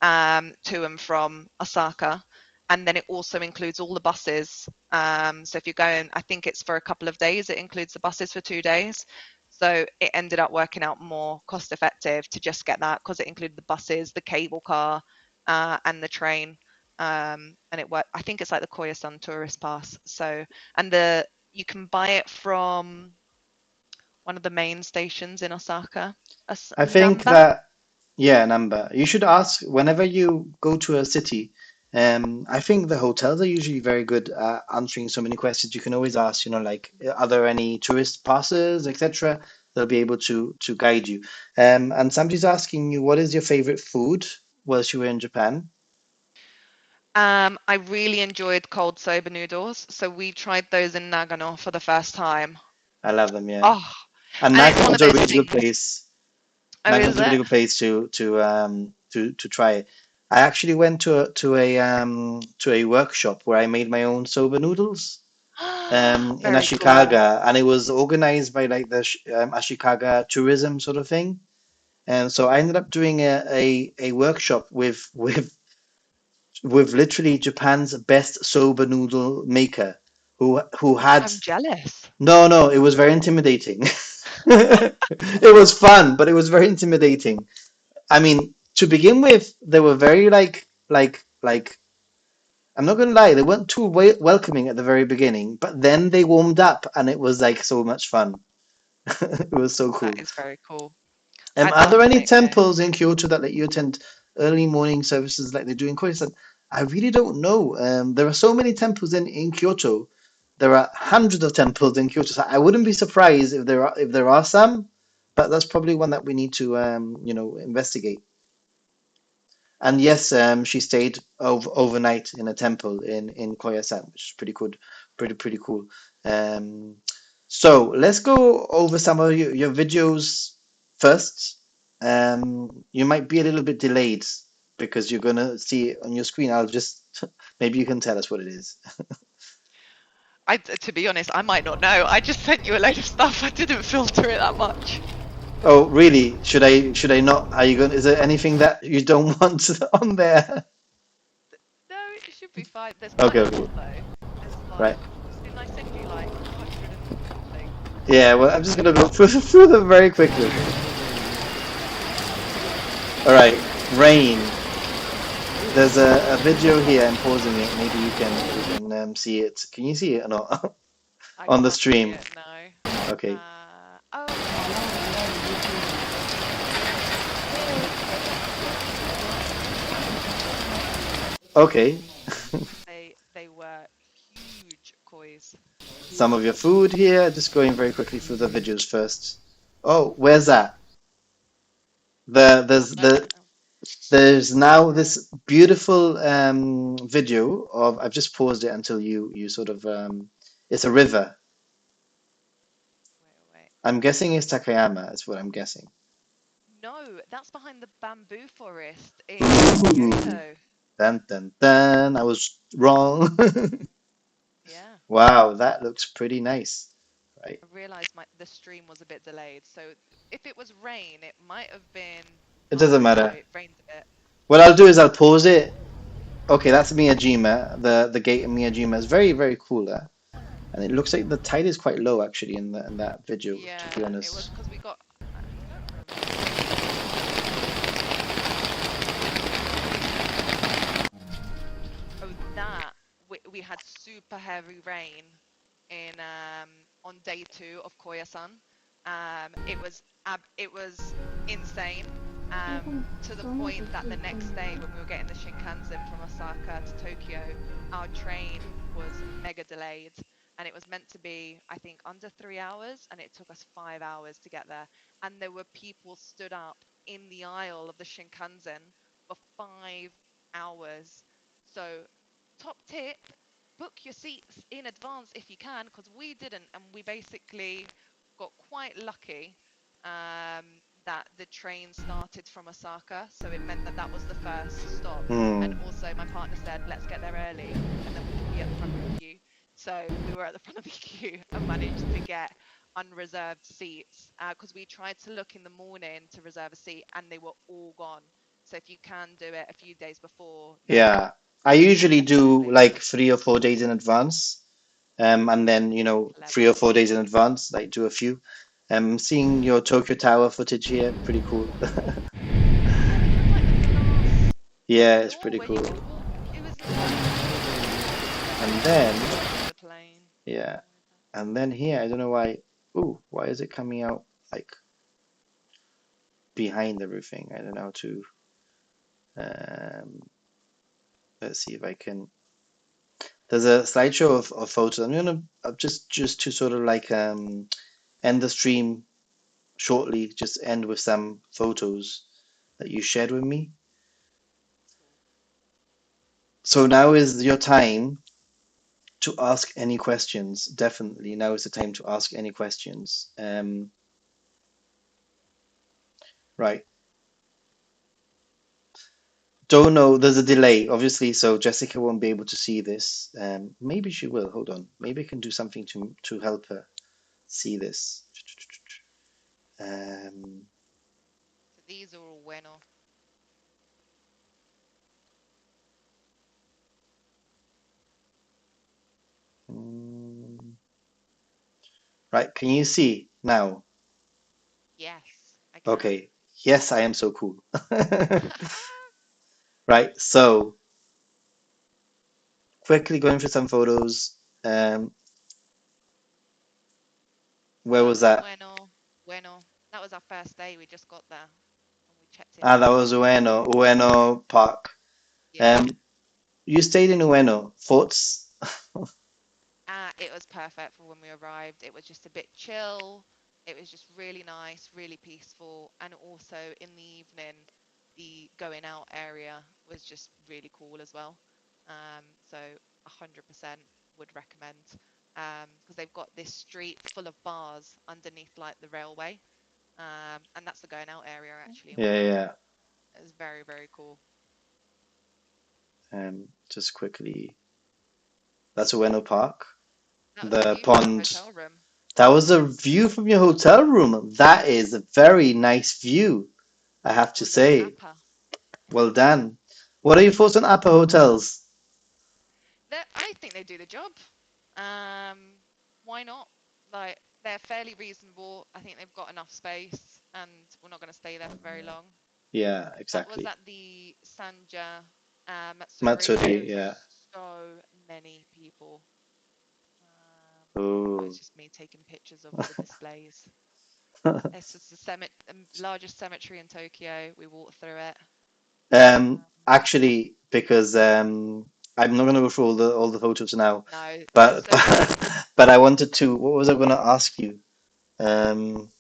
to and from Osaka, and then it also includes all the buses. So if you're going, I think it's for a couple of days. It includes the buses for 2 days. So it ended up working out more cost effective to just get that because it included the buses, the cable car, and the train. And it worked. I think it's like the Koyasan tourist pass. So and the you can buy it from one of the main stations in Osaka, I think Number. that, yeah, number. You should ask whenever you go to a city. I think the hotels are usually very good at answering so many questions. You can always ask, like, are there any tourist passes, etc. They'll be able to guide you. And somebody's asking you, what is your favorite food whilst you were in Japan? I really enjoyed cold soba noodles, so we tried those in Nagano for the first time. I love them, yeah. Oh, And and it's one of Nagano's a those really good things. place. Oh, is Nagano's a really it? good place to try it. I actually went to a workshop where I made my own soba noodles in Very cool. Ashikaga, and it was organized by like the Ashikaga tourism sort of thing. And so I ended up doing a workshop with literally Japan's best soba noodle maker, who had I'm jealous. no, it was very intimidating. It was fun, but it was very intimidating. I mean, to begin with, they were very like I'm not gonna lie, they weren't too welcoming at the very beginning, but then they warmed up and it was like so much fun. It was so That cool. is very cool. I'd Are love there to any make my own. temples in Kyoto that let you attend early morning services like they do in Koyasan? I really don't know. There are so many temples in Kyoto. There are hundreds of temples in Kyoto. So I wouldn't be surprised if there are some, but that's probably one that we need to investigate. And yes, she stayed overnight in a temple in Koyasan, which is pretty good, pretty cool. Um, so let's go over some of your videos first. You might be a little bit delayed because you're gonna see it on your screen. I'll just maybe you can tell us what it is. To be honest, I might not know. I just sent you a load of stuff. I didn't filter it that much. Oh, really? Should I not? Are you going? Is there anything that you don't want on there? No, it should be fine. There's quite Okay, a okay, lot though. There's right. like, didn't I send you like 100 and something? Yeah, well, I'm just gonna go through them very quickly. All right, rain. There's a video here. I'm pausing it. Maybe you can see it. Can you see it or not I on the can't see stream? it, no. Okay. Oh, yeah. Okay. They were huge kois. Some of your food here. Just going very quickly through the videos first. Oh, where's that? The I there's don't the know. there's now this beautiful video of I've just paused it until you sort of it's a river. Wait. I'm guessing it's Takayama. Is what I'm guessing. No, that's behind the bamboo forest in Ooh. Kyoto. Dun dun dun. I was wrong. Yeah. Wow, that looks pretty nice, right? I realized the stream was a bit delayed. So if it was rain, it might have been It not doesn't as. Oh, matter. it rained a bit. What I'll do is I'll pause it. Okay, that's Miyajima. The gate in Miyajima is very, very cool there. And it looks like the tide is quite low actually in that video, to be Yeah, it was honest. because we got. I don't remember what it was. Oh, that we had super heavy rain in on day 2 of Koyasan. It was insane. To the point that the next day when we were getting the Shinkansen from Osaka to Tokyo, our train was mega delayed and it was meant to be, I think, under 3 hours, and it took us 5 hours to get there. And there were people stood up in the aisle of the Shinkansen for 5 hours. So, top tip, book your seats in advance if you can, because we didn't, and we basically got quite lucky that the train started from Osaka, so it meant that that was the first stop. And Hmm. also, my partner said, "Let's get there early, and then we can be at the front of the queue." So we were at the front of the queue and managed to get unreserved seats because we tried to look in the morning to reserve a seat, and they were all gone. So if you can do it a few days before, then Yeah. I usually do definitely like 3 or 4 days in advance. And then, 3 or 4 days in clever. advance, like do a few. Seeing your Tokyo Tower footage here, pretty cool. Yeah, they have like the glass Yeah, it's door pretty where you cool. can walk. It was nice. And Oh, then, and then there's the plane. yeah, Avoid that. and then here, I don't know why. Ooh, why is it coming out like behind everything? I don't know how to. Um, let's see if I can. There's a slideshow of photos. I'm gonna just to sort of like end the stream shortly. Just end with some photos that you shared with me. Cool. So now is your time to ask any questions. Definitely, now is the time to ask any questions. Right. Don't know. There's a delay, obviously, so Jessica won't be able to see this. Maybe she will. Hold on. Maybe I can do something to help her see this. Um, So these are all bueno. mm, right. Can you see now? Yes, I can. Okay. Yes, I am so cool. Right. So quickly going for some photos. Um, where That was was that? bueno. Bueno. That was our first day. We just got there and we checked in Ah, that early. was Ueno Park. Yeah. Um, you stayed in Ueno. Thoughts? It was perfect for when we arrived. It was just a bit chill. It was just really nice, really peaceful. And also in the evening, the going out area was just really cool as well. So 100% would recommend. Because they've got this street full of bars underneath like the railway. And that's the going out area actually in Yeah, Ueno. yeah. It was very, very cool. Just quickly. That's Ueno Park. That was the The view from our pond. hotel room. That was a view from your hotel room. That is a very nice view, I have It to was an say. APA. Well done. What are your thoughts on Appa hotels? I think they do the job. Why not? Like they're fairly reasonable. I think they've got enough space, and we're not going to stay there for very long. Yeah, That was exactly. at the Sanja Matsuri. There Matsuri, was yeah. just so many people. Oh, it's Oh. just me taking pictures of the displays. It's just the largest cemetery in Tokyo. We walked through it. Actually, because I'm not gonna go through all the photos now, No, there's but so many. but I wanted to. What was I gonna ask you? Um,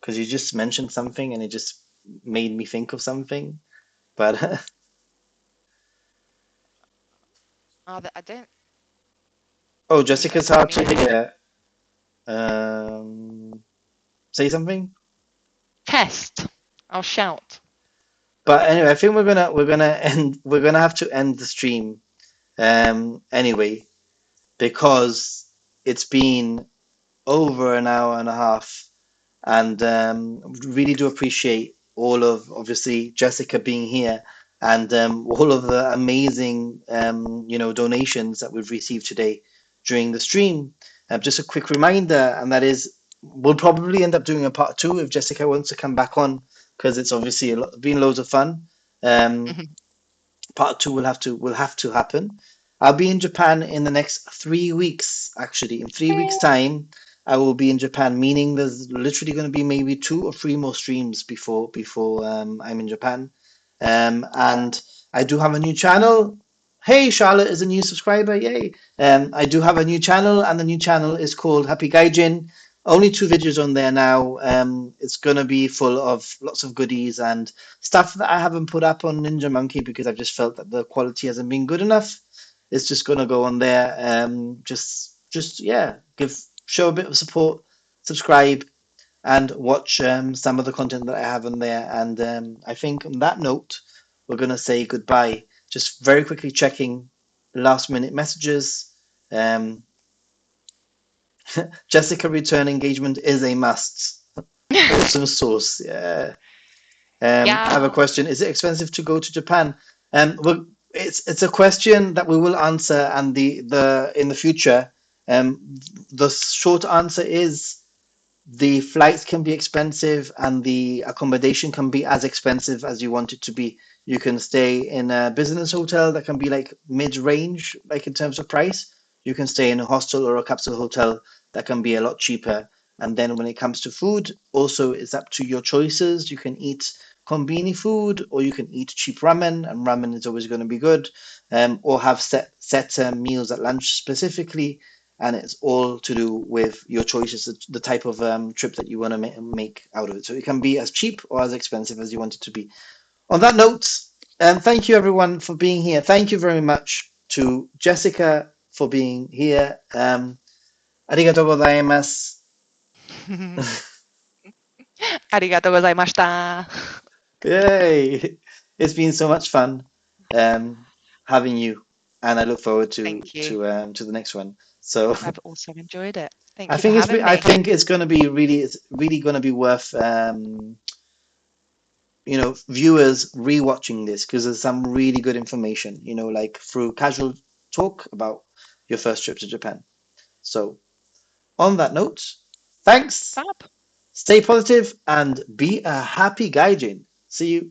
because you just mentioned something and it just made me think of something. But I don't. oh, Are you Jessica's talking to hard me? to hear. Um, say something. Test. I'll shout. But anyway, I think we're gonna have to end the stream. Anyway. because it's been over an hour and a half, and really do appreciate all of obviously Jessica being here and all of the amazing donations that we've received today during the stream. Just a quick reminder, and that is we'll probably end up doing a part two if Jessica wants to come back on because it's obviously been loads of fun. Um, Part two will have to happen. I'll be in Japan in the next 3 weeks. Actually, in 3 weeks' time, I will be in Japan. Meaning, there's literally going to be maybe two or three more streams before I'm in Japan. And I do have a new channel. Hey, Charlotte is a new subscriber. Yay! I do have a new channel, and the new channel is called Happy Gaijin. Only two videos on there now. It's gonna be full of lots of goodies and stuff that I haven't put up on Ninja Monkey because I've just felt that the quality hasn't been good enough. It's just gonna go on there. Just yeah, show a bit of support, subscribe, and watch some of the content that I have on there. And I think on that note, we're gonna say goodbye. Just very quickly checking last minute messages. Um, Jessica return engagement is a must. Awesome source. Yeah. I have a Yeah. question. Is it expensive to go to Japan? Well, it's a question that we will answer, and the in the future. The short answer is the flights can be expensive and the accommodation can be as expensive as you want it to be. You can stay in a business hotel that can be like mid-range, like in terms of price. You can stay in a hostel or a capsule hotel that can be a lot cheaper. And then when it comes to food, also it's up to your choices. You can eat konbini food or you can eat cheap ramen, and ramen is always going to be good. Or have set meals at lunch specifically, and it's all to do with your choices, the type of trip that you want to make out of it. So it can be as cheap or as expensive as you want it to be. On that note, thank you everyone for being here. Thank you very much to Jessica for being here. Arigatou gozaimasu. ありがとうございました。Yay! It's been so much fun um, having you, and I look forward to Thank you. to the next one. So I've also enjoyed it. I Thank you for think having I me. think it's really going to be worth viewers rewatching this because there's some really good information, like through casual talk about your first trip to Japan. So, on that note, thanks, Fab. stay positive, and be a happy gaijin. See you.